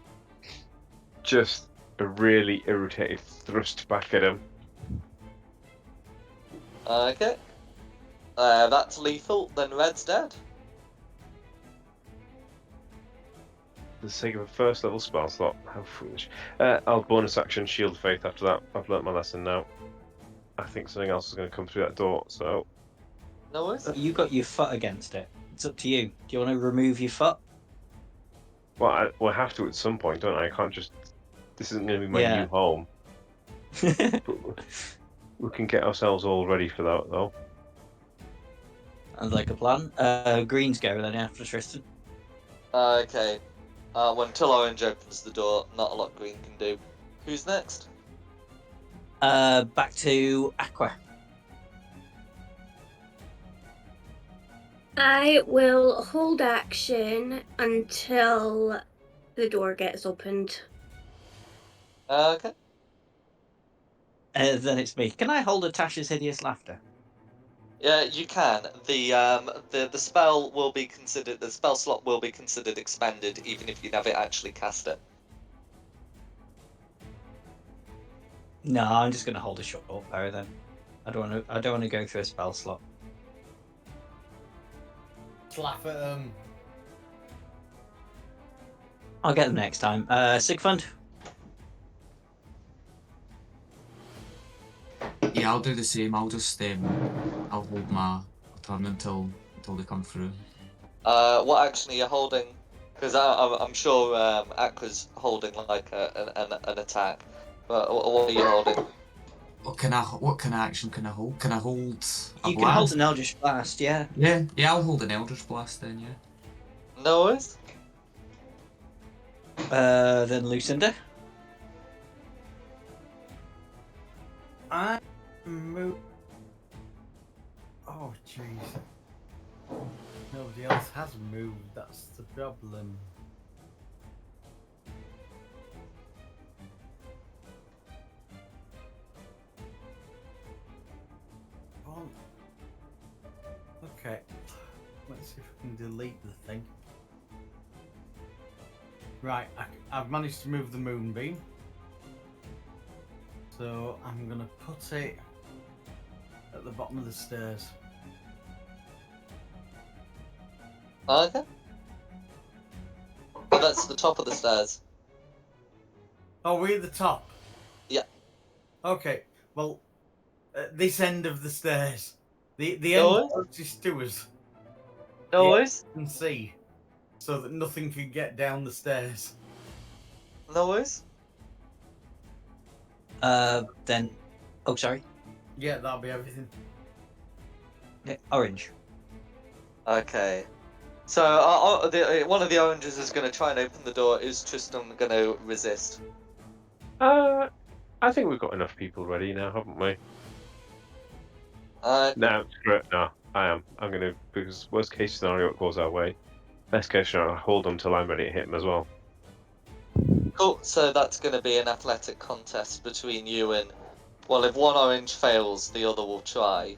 Just a really irritated thrust back at him. Okay. That's lethal, then Red's dead. the sake of a first level spell slot. How foolish. I'll bonus action Shield of Faith after that. I've learnt my lesson now. I think something else is going to come through that door, so... No worries. You got your foot against it. It's up to you. Do you want to remove your foot? Well, I have to at some point, don't I? I can't just... This isn't going to be my Yeah. new home. But we can get ourselves all ready for that, though. Sounds like a plan. Green's go then after Tristan. Okay. Well, until Orange opens the door, not a lot Green can do. Who's next? Back to Aqua. I will hold action until the door gets opened. Okay. Then it's me. Can I hold Atasha's hideous laughter? Yeah, you can. The spell will be considered. The spell slot will be considered expended, even if you never actually cast it. No, I'm just gonna hold a short bow then. I don't want to go through a spell slot. Just laugh at them. I'll get them next time. Sigfund. Yeah, I'll do the same. I'll just I'll hold my turn until they come through. What action are you holding? Because I'm sure Aqua's holding like an attack. But what are you holding? What kind of action can I hold? Can I hold a You can hold blast? an Eldritch Blast, yeah. Yeah, I'll hold an Eldritch Blast then. Yeah. No worries. Then Lucinda. I move. Oh, jeez. Nobody else has moved. That's the problem. Oh. Okay. Let's see if we can delete the thing. Right, I've managed to move the moonbeam. So I'm gonna put it at the bottom of the stairs. Okay. Oh, that's the top of the stairs. Oh, we're at the top? Yeah. Okay, well, at this end of the stairs. The No end worries. closest to us. No Yeah. worries. You can see. So that nothing can get down the stairs. No worries. Then. Oh, sorry. Yeah, that'll be everything. Yeah, Orange. Okay. So one of the oranges is going to try and open the door. Is Tristan going to resist? I think we've got enough people ready now, haven't we? No, screw it. No, I am. I'm going to, because worst case scenario, it goes our way. Best case scenario, I'll hold them till I'm ready to hit them as well. Cool. So that's going to be an athletic contest between you and. Well, if one orange fails, the other will try.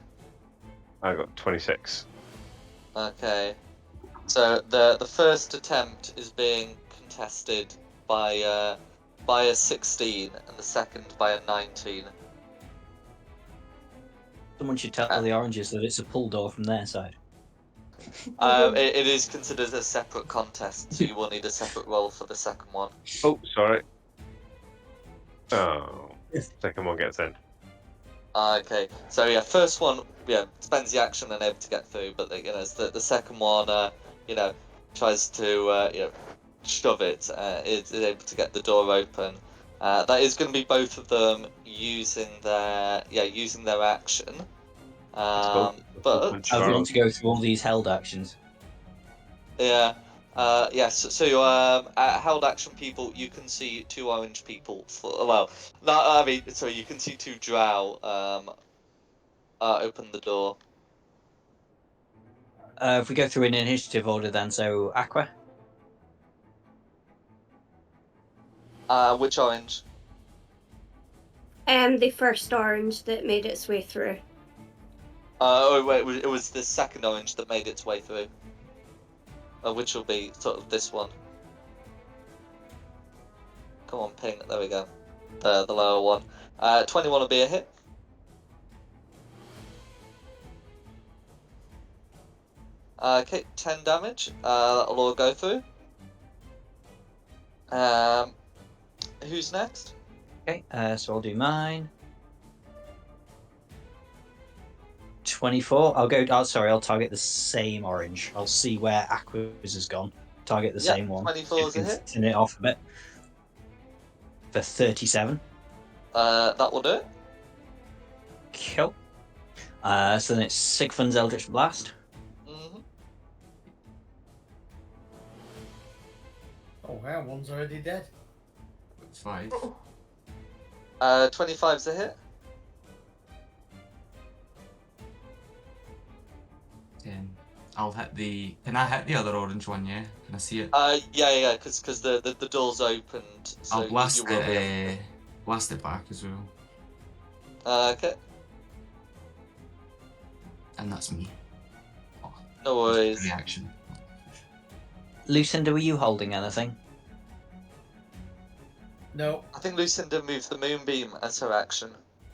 I got 26. Okay. So the first attempt is being contested by a 16 and the second by a 19. Someone should tell the Oranges that it's a pull door from their side. It is considered a separate contest, so you will need a separate roll for the second one. Oh, sorry. Oh, second one gets in. Okay, so yeah, first one, spends the action and able to get through, but the second one, tries to shove it, is able to get the door open. That is going to be both of them using their action. But I want to go through all these held actions. yeah. Yes, so held action people, you can see two orange people. You can see two drow open the door. If we go through in initiative order then, so Aqua. Which orange? The first orange that made its way through. Oh wait, it was the second orange that made its way through. Which will be sort of this one. Come on, ping. There we go. The lower one. 21 will be a hit. Okay, 10 damage. That'll all go through. Who's next? Okay, so I'll do mine. 24. I'll go. Oh, sorry, I'll target the same orange. I'll see where Aqua's has gone. Target the Yeah, same one. 24 is a See if we hit. can thin it off a bit. For 37. That will do it. Cool. So then it's Sigfund's Eldritch Blast. Mm-hmm. Oh wow, one's already dead. 5. 25's a hit. 10. I'll hit the. Can I hit the other orange one? Yeah. Can I see it? Yeah, because the door's opened, so I'll blast you will be able it. Blast it back as well. Okay, And that's me. Oh, no worries. reaction. Lucinda, were you holding anything? No. I think Lucinda moved the moonbeam as her action.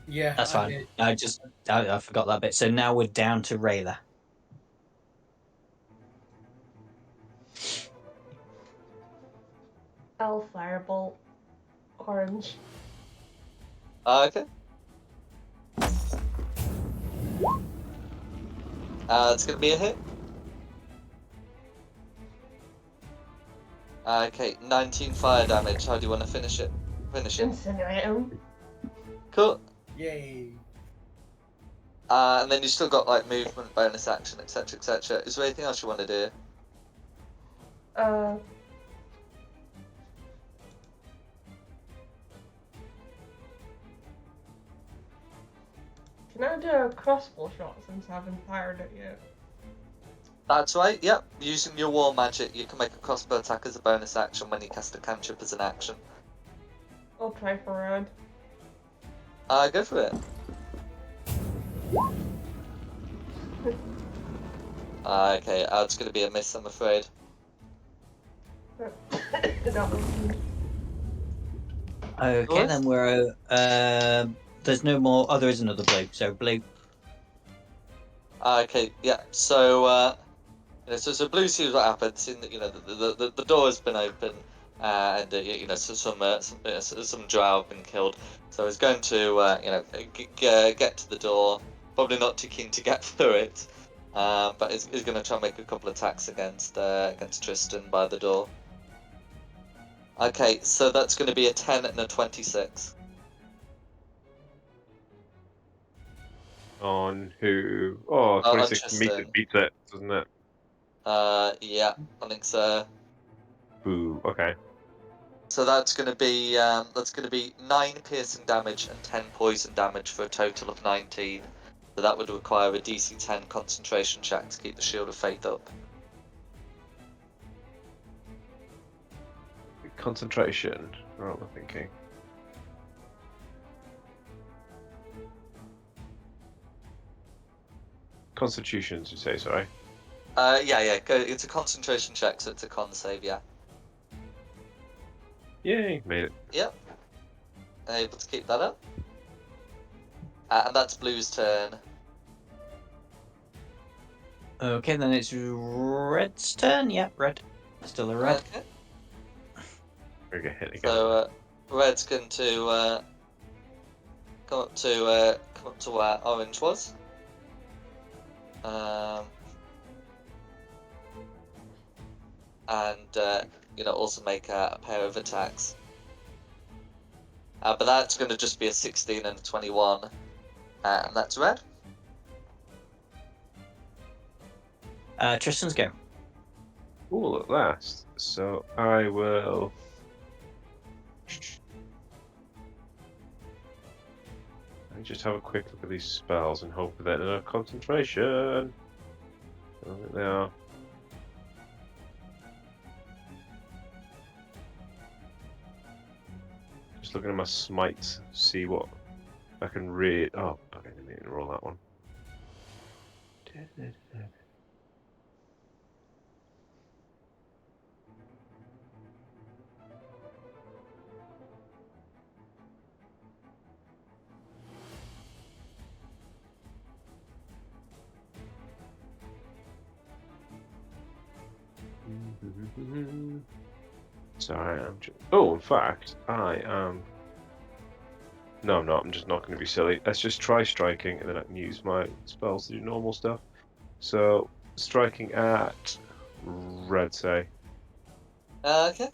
Yeah, That's I fine. did. I forgot that bit. So now we're down to Rayla. I'll firebolt orange. Okay. It's gonna be a hit. Okay, 19 fire damage. How do you want to finish it? Finish it. Incinerate him. Cool. Yay. And then you still got like movement, bonus action, etc., etc. Is there anything else you want to do? Uh, can I do a crossbow shot since I haven't fired it yet? That's right. Yep. Using your war magic, you can make a crossbow attack as a bonus action when you cast a cantrip as an action. I'll try for red. Go for it. Okay, it's going to be a miss, I'm afraid. That was good. Okay, Nice. then we're. There's no more. Oh, there is another blue. So blue. Okay, yeah. So, so Blue sees what happens. In the door has been open, and so some drow have been killed. So he's going to get to the door. Probably not too keen to get through it, but he's going to try and make a couple of attacks against Tristan by the door. Okay, so that's going to be a 10 and a 26. On who? Oh, On 26 meters Tristan. beats it, doesn't it? Yeah, I think so. Boo. Okay. So that's going to be 9 piercing damage and 10 poison damage for a total of 19. So that would require a DC 10 concentration check to keep the Shield of Faith up. Concentration. What am I thinking? Constitution, did you say? Sorry. Yeah. It's a concentration check, so it's a con save. Yeah. Yay, made it. Yep. Able to keep that up. And that's Blue's turn. Okay, then it's Red's turn. Yep, Red. Still a red. Okay. We're gonna get hit again. So Red's going to come up to where Orange was. And also make a pair of attacks. But that's going to just be a 16 and a 21, and that's red. Tristan's go. Cool at last. So I will. Let me just have a quick look at these spells and hope that enough concentration. I don't think they are. Just looking at my smites, see what I can read. Oh, okay, I didn't roll that one. Sorry, I'm just... Oh, in fact, I am... No, I'm not. I'm just not going to be silly. Let's just try striking, and then I can use my spells to do normal stuff. So, striking at red, say. Okay. Okay.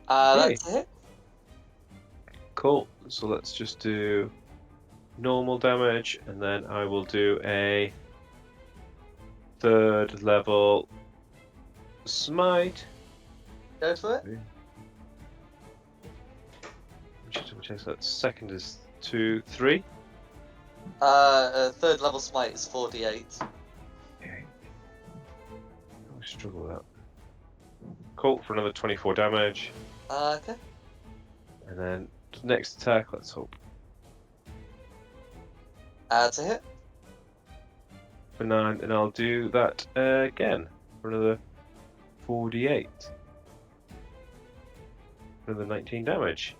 That's a hit. Cool. So let's just do normal damage, and then I will do a 3rd level smite. Go for it. Which is that? 2nd is 2, 3. 3rd level smite is 48. Okay. I struggle with that. Cool, for another 24 damage. Okay. And then next attack, let's hope. That's a hit. For 9, and I'll do that again for another 48. Another 19 damage.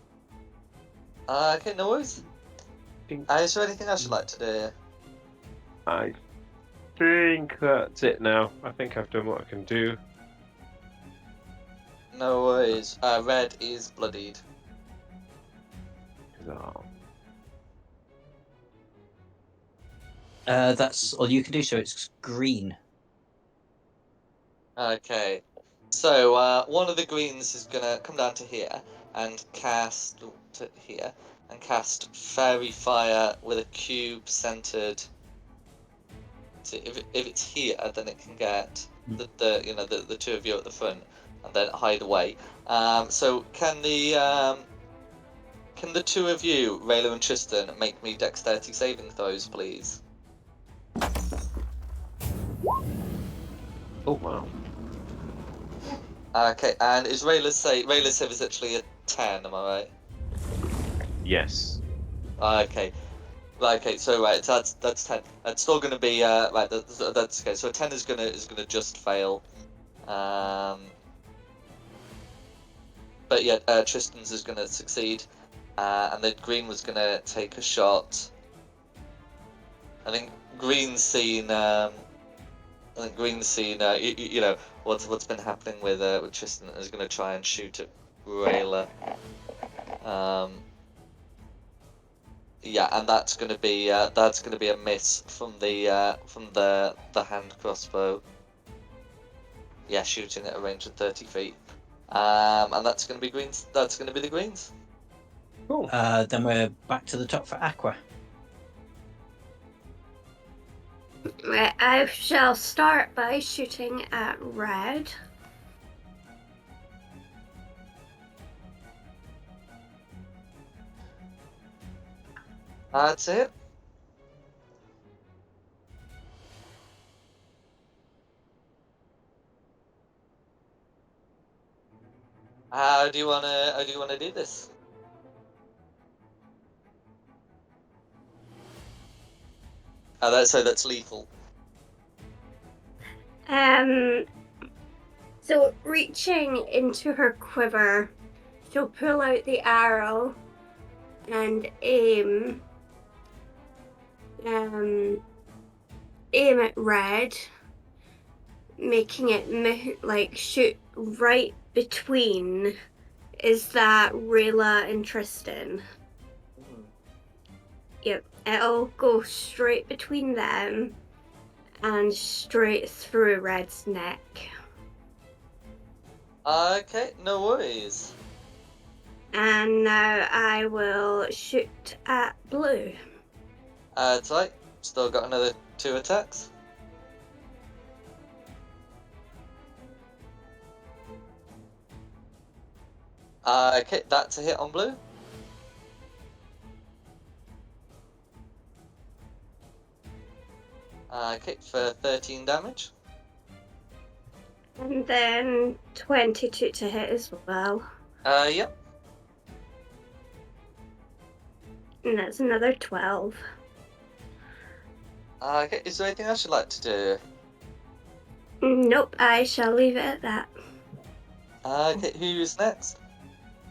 Okay, no worries. Ding. Is there anything else you'd like to do? I think that's it now. I think I've done what I can do. No worries. Red is bloodied. Oh. That's all you can do, so it's green. Okay. So, one of the greens is gonna come down to here and cast to here and cast fairy fire with a cube centered. So if it's here, then it can get the two of you at the front and then hide away. So can the two of you, Rayla and Tristan, make me dexterity saving throws, please? Oh wow. Okay, and is Rayla's save is actually a 10, am I right? Yes. Okay. Right, okay, so right, so that's 10. It's still gonna be right, that's okay, so a 10 is gonna just fail. But yeah, Tristan's is gonna succeed. And then Green was gonna take a shot. I think Green's seen you know what's been happening with Tristan, and is gonna try and shoot at Rayla. Yeah, and that's gonna be a miss from the hand crossbow. Yeah, shooting at a range of 30 feet. And that's gonna be Greens. That's gonna be the Greens. Cool. Then we're back to the top for Aqua. Right, I shall start by shooting at red. That's it. How do you wanna do this? That's lethal. So reaching into her quiver, she'll pull out the arrow and aim at red, making it shoot right between. Is that Rayla and Tristan? Yep, it'll go straight between them and straight through Red's neck. Okay, no worries. And now I will shoot at blue. That's right. Still got another 2 attacks. Okay, that's a hit on blue. Okay, for 13 damage. And then 22 to hit as well. Yep. And that's another 12. Okay, is there anything else you'd like to do? Nope, I shall leave it at that. Okay, who's next?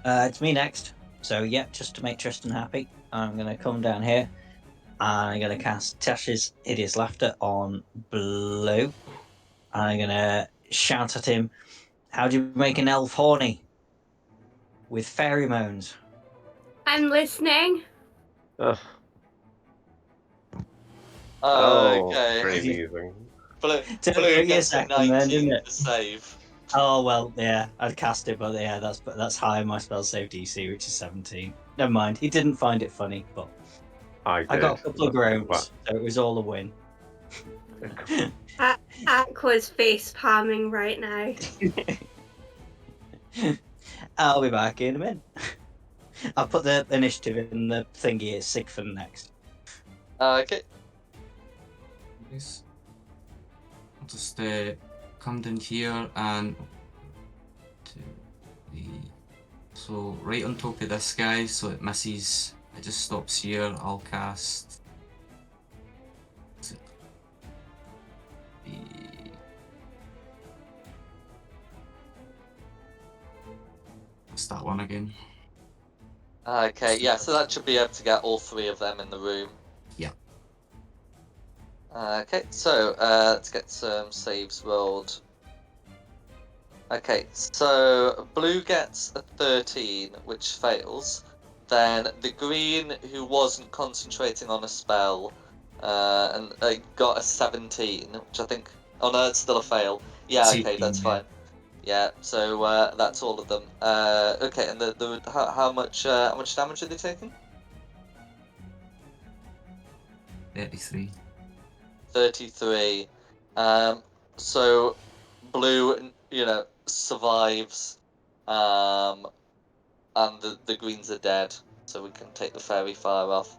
It's me next. So yeah, just to make Tristan happy, I'm gonna come down here. I'm gonna cast Tash's Hideous Laughter on blue. I'm gonna shout at him. How do you make an elf horny? With pheromones. I'm listening. Oh, oh, Okay. pretty amusing. Blue, Took blue you a against a second then, didn't 19 it? to save. Oh well, yeah, I'd cast it, but yeah, that's high on my spell save DC, which is 17. Never mind, he didn't find it funny, but I I got a did. couple of groans, so it was all a win. Aqua's face palming right now. I'll be back in a minute. I'll put the initiative in the thingy. It's Sigfin next. Okay. Nice. I'll just come down here and 2, 3. So right on top of this guy, so it misses. It just stops here. I'll cast. What's that one again? Okay, yeah, so that should be able to get all 3 of them in the room. Yeah. Okay, so let's get some saves rolled. Okay, so blue gets a 13, which fails. Then the green, who wasn't concentrating on a spell, and got a 17, which I think. Oh no, it's still a fail. Yeah, okay, 18, that's yeah. fine. Yeah, so that's all of them. Okay, and how much damage are they taking? 33. 33. So blue, survives, and the greens are dead, so we can take the fairy fire off.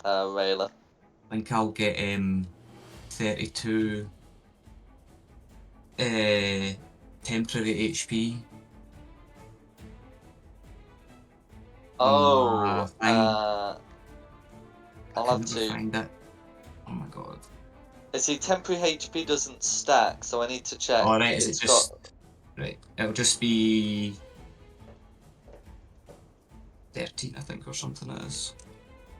Rayla. I think I'll get 32 temporary HP. Oh, I I'll can have never to. find it. Oh my god. See, temporary HP doesn't stack, so I need to check. Alright, is it It's just. got. Right, it'll just be. 13, I think, or something it is.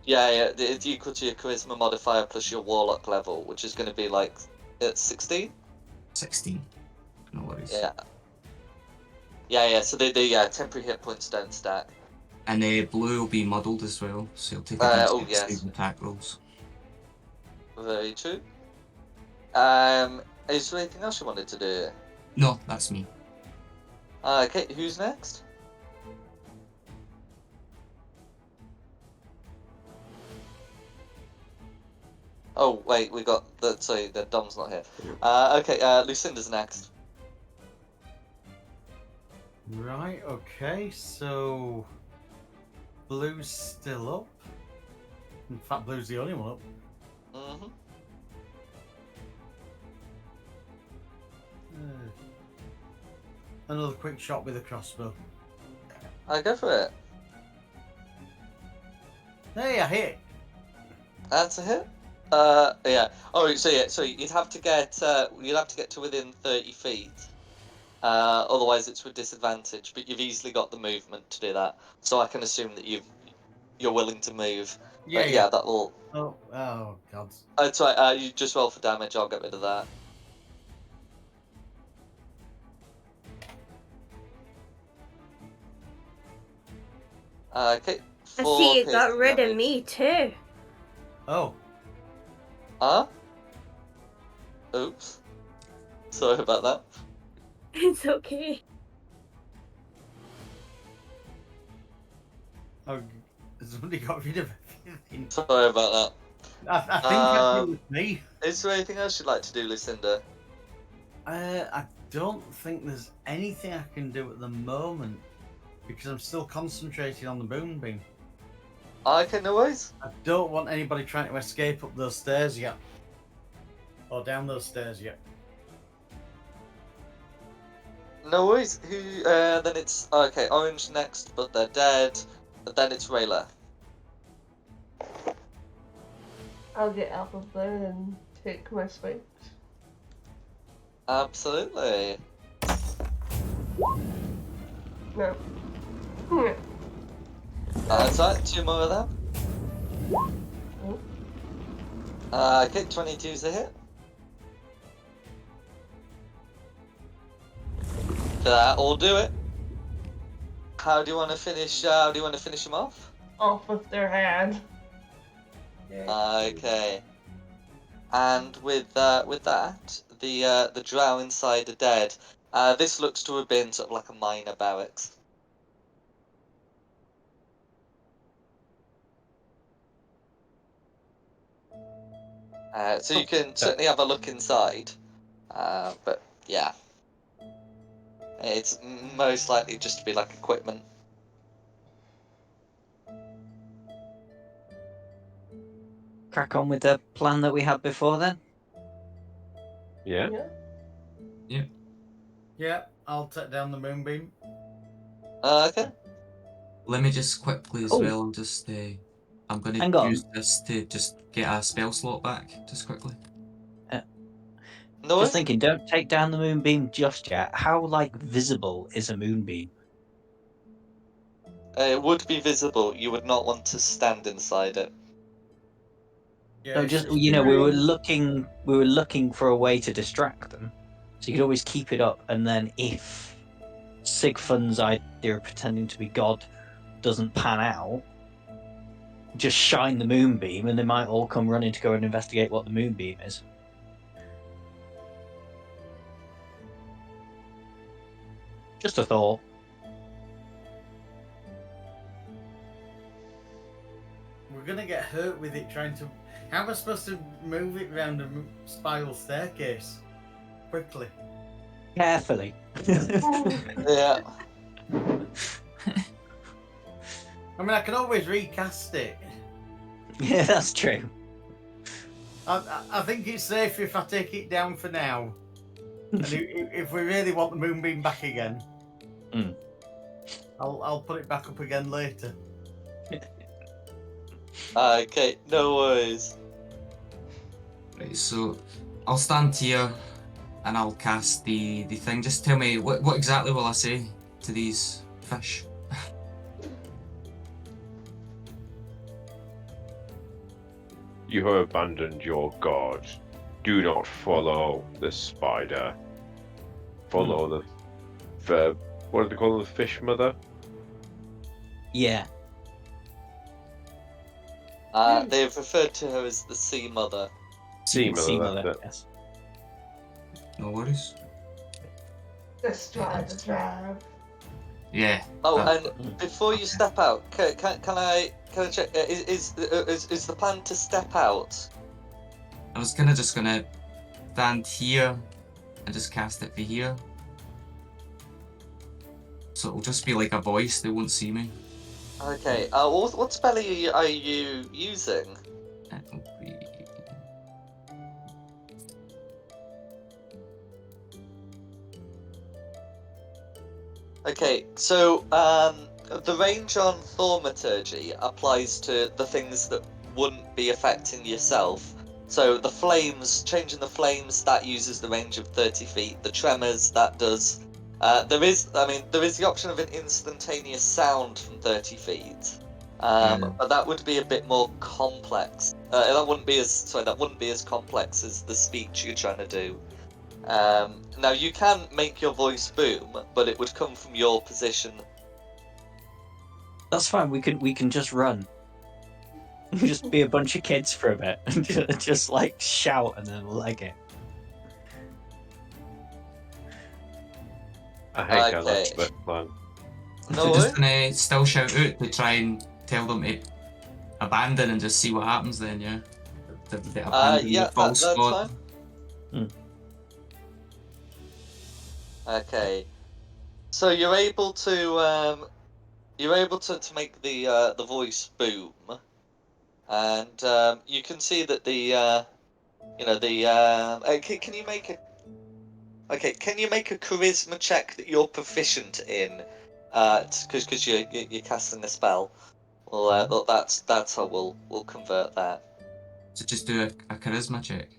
Yeah, it's equal to your charisma modifier plus your warlock level, which is going to be like 16. 16. No worries. Yeah. Yeah. So they temporary hit points don't stack. And blue will be muddled as well, so he'll take advantage of yes. save attack rolls. Very true. Is there anything else you wanted to do? No, that's me. Okay, who's next? Oh wait, we got the. Sorry, the Dom's not here. Okay, Lucinda's next. Right, okay, so blue's still up. In fact, blue's the only one up. Mm-hmm. Another quick shot with a crossbow. Go for it. Hey, I hit. That's a hit. Yeah. Oh, so yeah. So you'd have to get to within 30 feet. Otherwise, it's with disadvantage. But you've easily got the movement to do that. So I can assume that you're willing to move. Yeah, Yeah. That will. Oh God. That's right. You just roll for damage. I'll get rid of that. Okay. I 4 see you got piercing rid of damage. me too. Oh, Huh? Oops. Sorry about that. It's okay. oh, somebody got rid of everything. Sorry about I think that was me. that. Is there anything else you'd like to do, Lucinda? I don't think there's anything I can do at the moment because I'm still concentrating on the moonbeam. Okay, no worries. I don't want anybody trying to escape up those stairs yet. Or down those stairs yet. No worries. Who? Then it's okay. Orange next, but they're dead. But then it's Rayla. I'll get out of there and take my swings. Absolutely. No. That's right. 2 more of them. Okay, 22's a hit. That will do it. How do you want to finish? How do you want to finish them off? Off with their head. Okay. And with that, the drow inside are dead. This looks to have been sort of like a minor barracks. So you can certainly have a look inside. But yeah, it's most likely just to be like equipment. Crack on with the plan that we had before then. Yeah. Yeah, I'll take down the moonbeam. Okay. Let me just quickly as Cool. well, just I'm going Hang to on. use this to just get a spell slot back, just quickly. No Just worries. thinking, don't take down the moonbeam just yet. How like visible is a moonbeam? It would be visible. You would not want to stand inside it. Yeah, No, it's just just we were Right. looking for a way to distract them. So you could always keep it up, and then if Sigfund's idea of pretending to be God doesn't pan out, just shine the moonbeam, and they might all come running to go and investigate what the moonbeam is. Just a thought. we're gonna get hurt with it trying to. How am I supposed to move it round a spiral staircase quickly? Carefully. Yeah. I mean, I can always recast it. Yeah, that's true. I think it's safe if I take it down for now. And if we really want the moonbeam back again, I'll put it back up again later. Okay. No worries. Right, so I'll stand here and I'll cast the thing. Just tell me, what exactly will I say to these fish? You have abandoned your god. Do not follow the spider. Follow the what do they call the fish mother? Yeah. They've referred to her as the Sea Mother. Sea Sea mother. mother. That's it. Yes. No worries. Destroy the trap. Yeah. Oh, that- and before you step out, can I check? Is the plan to step out? I was kind of just gonna stand here and just cast it for here. So it'll just be like a voice. They won't see me. Okay. What spell are you using? It'll be... Okay, so the range on thaumaturgy applies to the things that wouldn't be affecting yourself. So the flames, changing the flames, that uses the range of 30 feet. The tremors, that does. There is the option of an instantaneous sound from 30 feet. But that would be a bit more complex. That wouldn't be as complex as the speech you're trying to do. Now you can make your voice boom, but it would come from your position. That's fine. We can just run. Just be a bunch of kids for a bit and just like shout and then leg it. I hate how Okay. that's the plan. No They're just way. gonna still shout out to try and tell them to abandon and just see what happens then, yeah? They abandon Yeah, the false that's god. fine. Okay. So you're able to make the voice boom, and you can see that can you make a charisma check that you're proficient in? Because you're casting a spell. Well, that's how we'll convert that. So just do a charisma check.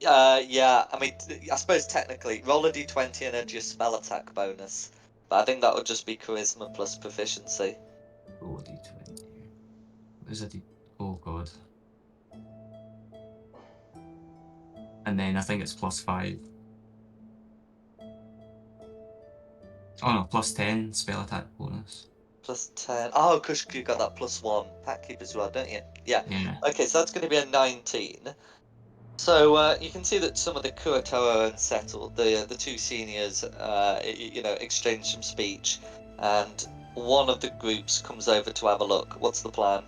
Yeah. I mean, I suppose technically, roll a d20 and add your spell attack bonus. But I think that would just be charisma plus proficiency. Roll a d20. There's a d... Oh god. And then I think it's +5. Oh no, +10 spell attack bonus. +10. Oh, because you got that +1 pack keep as well, don't you? Yeah. Yeah. Okay, so that's going to be a 19. So you can see that some of the Kurotoa are unsettled. The two seniors, exchange some speech, and one of the groups comes over to have a look. What's the plan?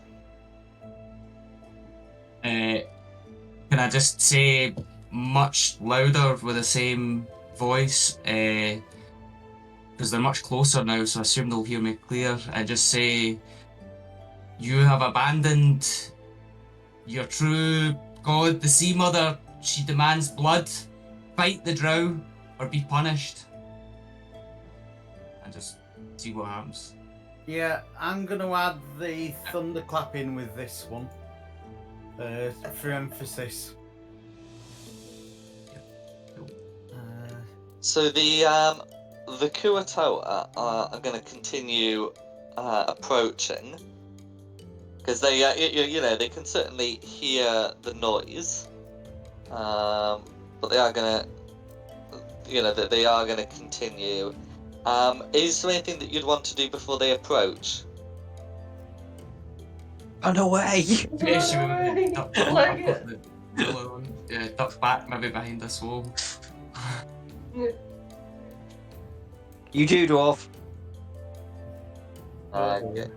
Can I just say much louder with the same voice? Because they're much closer now, so I assume they'll hear me clear. I just say, you have abandoned your true god, the Sea Mother. She demands blood. Fight the drow or be punished. And just see what happens. Yeah, I'm going to add the thunderclap in with this one for emphasis. So the Kurotoa are going to continue approaching because they they can certainly hear the noise, but they are going to they are going to continue. Is there anything that you'd want to do before they approach? Run away! Yay! Like it. Yeah, duck back maybe behind this wall. You too, dwarf. Okay.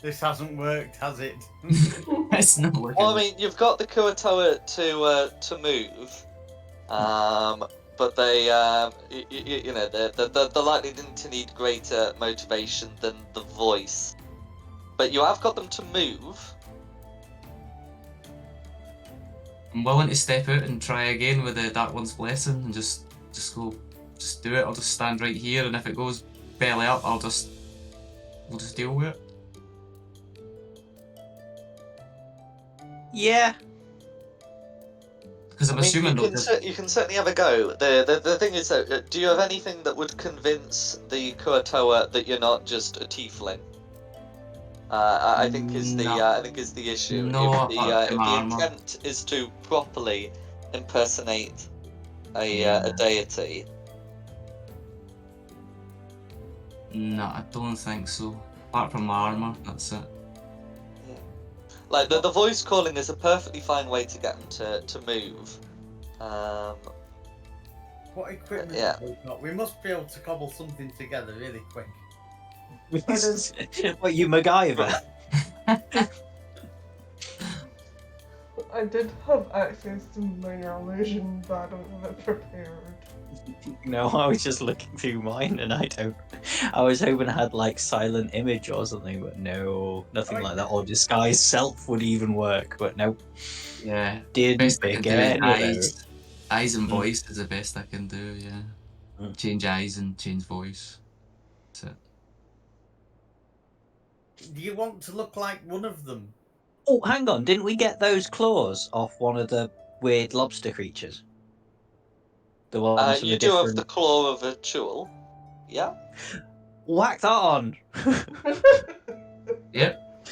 This hasn't worked, has it? It's not working. Well, I mean, you've got the Kurotoa to move, but they, they're likely to need greater motivation than the voice. But you have got them to move. I'm willing to step out and try again with the Dark One's Blessing and just do it. I'll just stand right here, and if it goes belly up, we'll just deal with it. Yeah. Because I'm assuming you can certainly have a go. The thing is, though, do you have anything that would convince the Kurotoa that you're not just a tiefling? I think is the issue. No, If the armor. intent is to properly impersonate a deity. No, I don't think so. Apart from my armor, that's it. Like the voice calling is a perfectly fine way to get them to move. What equipment Yeah. have we got? We must be able to cobble something together really quick. What, you MacGyver? I did have access to minor illusion, but I don't have it prepared. No, I was just looking through mine, and I was hoping I had like silent image or something, but no, nothing like that. Or disguise self would even work, but no. Yeah. Didn't Best I can pick do is any of those. eyes and voice is the best I can do. Yeah. Change eyes and change voice. That's it. Do you want to look like one of them? Oh, hang on, didn't we get those claws off one of the weird lobster creatures? The ones from You the do have different. the claw of a jewel. Yeah. Whack that on! Yep.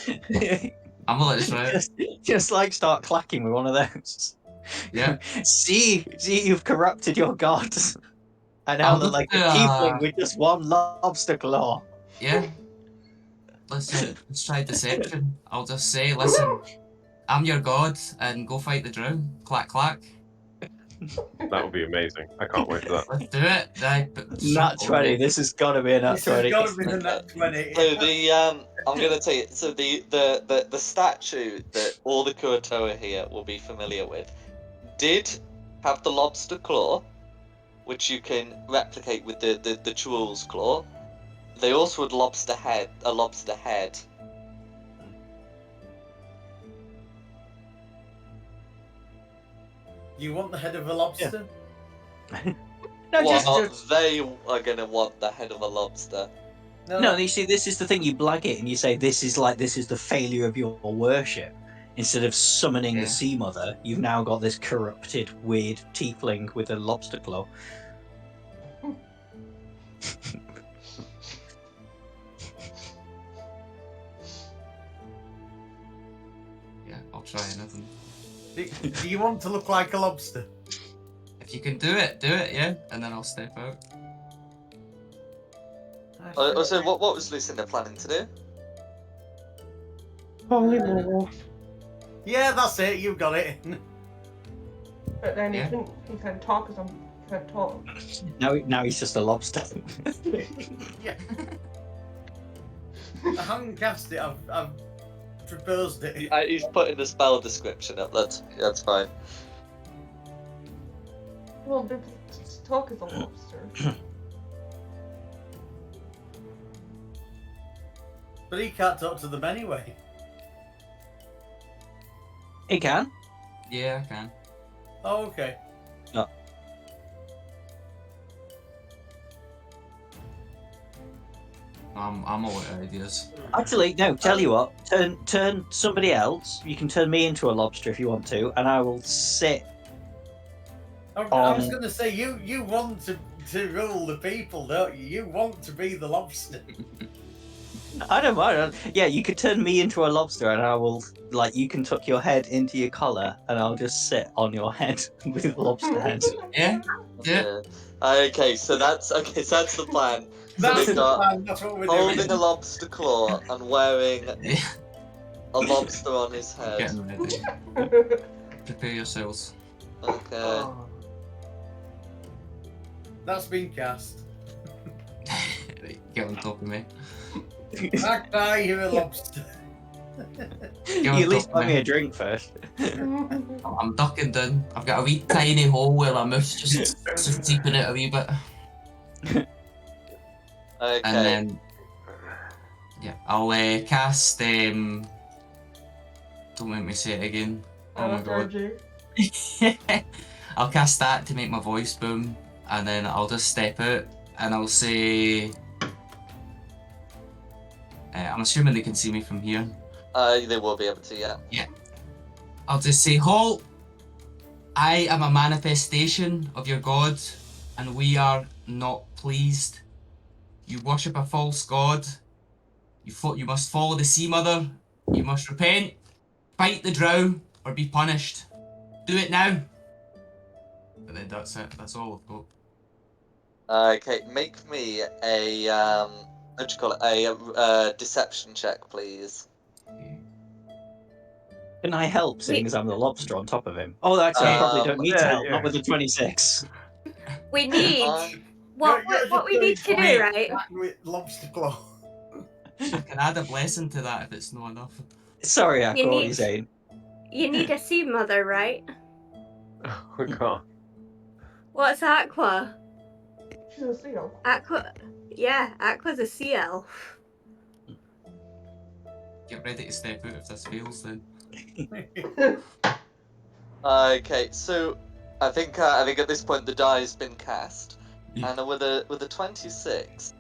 I'm gonna let this try it. Just like start clacking with one of those. Yeah. See, you've corrupted your god. I now I'll look just like a do, tiefling with just one lobster claw. Yeah. Let's try deception. I'll just say, listen, I'm your god, and go fight the drow. Clack clack. That would be amazing. I can't wait for that. Let's do it. Nat 20. This has got to be a nat This has 20. got to be the nat 20. So I'm gonna tell you. So the statue that all the Kurotoa here will be familiar with did have the lobster claw, which you can replicate with the jewel's claw. They also had a lobster head. You want the head of a lobster? No, Well, just they are gonna want the head of a lobster. no. You see, this is the thing. You blag it and you say this is the failure of your worship. Instead of summoning the Sea Mother, you've now got this corrupted, weird tiefling with a lobster claw. Yeah, I'll try anything. Do you want to look like a lobster? If If you can do it, yeah, and then I'll step out. So what was Lucinda planning to do? Polymorph. Yeah, that's it. You got it. But then Yeah. he can talk as he can't talk. Now he's just a lobster. Yeah. I haven't cast it. I've proposed it. He's putting the spell description up. That's fine. Well, because talk as a lobster. But he can't talk to them anyway. He can. Yeah, I can. Oh, okay. I'm all out of ideas. Actually, no. Tell you what. Turn somebody else. You can turn me into a lobster if you want to, and I will sit. I was going to say you want to rule the people, don't you? You want to be the lobster. I don't mind. Yeah, you could turn me into a lobster, and I will you can tuck your head into your collar, and I'll just sit on your head with lobster head. Yeah. Okay, so that's the plan. So we've got That's what we're holding doing. a lobster claw and wearing Yeah. a lobster on his head. Getting ready. Prepare yourselves. Okay. Oh. That's been cast. Right, get on top of me. Magpie, you're a lobster. Get You on at least top buy of me me. a drink first. I'm ducking down. I've got a wee tiny hole where my mouth's just deeping it a wee bit. Okay. And then, yeah, I'll cast. Don't make me say it again. Oh my god. I'll cast that to make my voice boom, and then I'll just step out and I'll say. I'm assuming they can see me from here. They will be able to, yeah. I'll just say, halt! I am a manifestation of your god, and we are not pleased. You worship a false god. You must follow the Sea Mother. You must repent, fight the drow, or be punished. Do it now. And then that's it. That's all I've got. Okay, make me a what do you call it? A deception check, please. Okay. Can I help, seeing as I'm the lobster on top of him? Oh, actually, I probably don't need to yeah, help. yeah. Not with the 26. We need Um, what You're what we need just to going do, right? back with lobster claw. I can add a blessing to that if it's not enough. Sorry, You Aqua, what are you need- saying? You need a sea mother, right? Oh god. What's Aqua? She's a seal. Aqua. Yeah, Aqua's a sea elf. Get ready to step out if this fails then. Okay, so I think at this point the die has been cast, Yeah. and with a 26,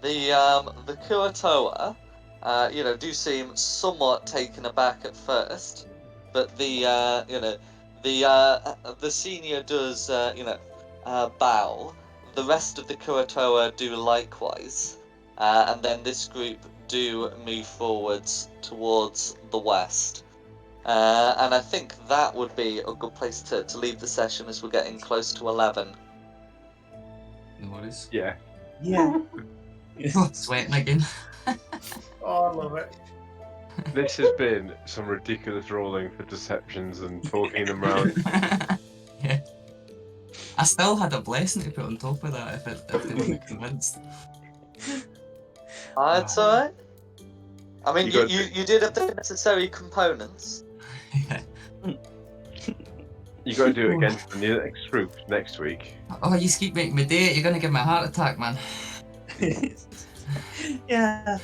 the Kuatoa, do seem somewhat taken aback at first, but the senior does bow. The rest of the Kuatoa do likewise, and then this group do move forwards towards the west. And I think that would be a good place to leave the session as we're getting close to 11. No worries. Yeah. Yeah. Sweating again. Oh, I love it. This has been some ridiculous rolling for deceptions and talking them around. Yeah. I still had a blessing to put on top of that if they weren't convinced. It's alright. I mean, You you did have the necessary components. Yeah. You got to do it against the next group next week. Oh, you keep making me do it. You're gonna give me a heart attack, man. Yeah.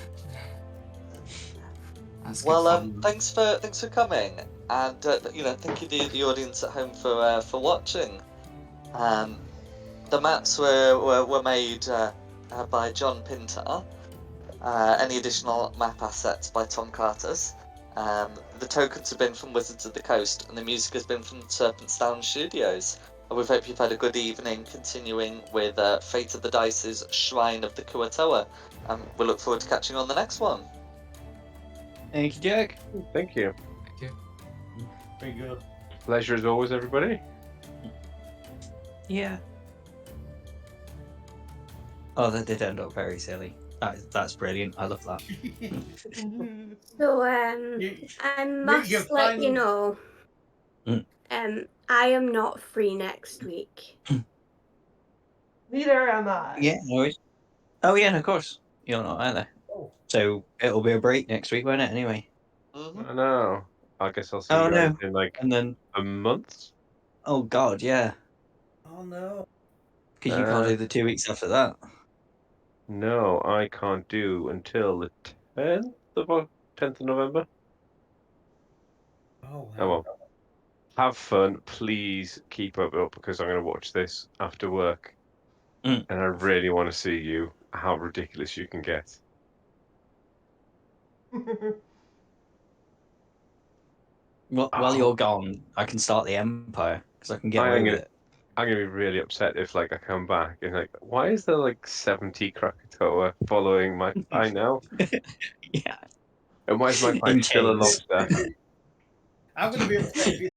That's good Well, fun. thanks for coming, and thank you to the audience at home for watching. The maps were made by John Pinter. Any additional map assets by Tom Carters. The tokens have been from Wizards of the Coast, and the music has been from Serpent's Down Studios. We hope you've had a good evening, continuing with Fate of the Dice's Shrine of the Kuatoa. We look forward to catching you on the next one. Thank you, Jack. Thank you. Thank you. Very good. Pleasure as always, everybody. Yeah. Oh, that did end up very silly. That's brilliant. I love that. So You- I your must let you final- know. Mm. I am not free next week. Neither am I. Yeah, no worries. Oh yeah, and of course. You're not either. Oh, So it'll be a break next week, won't it, anyway? Mhm. I know. I guess I'll see Oh you guys no. in like And then a month. oh god, yeah. oh no. Because you can't do the 2 weeks after that. No, I can't do until the 10th of November. Oh, Oh well. Have fun. Please keep up because I'm going to watch this after work. Mm. And I really want to see you how ridiculous you can get. While Oh. you're gone, I can start the Empire because I can get I away am with gonna, I'm gonna be really upset if like I come back and like, why is there like 70 Krakatoa following my pie now? it. Yeah. And why is my pie In still a chains. lobster? I'm going to be upset if you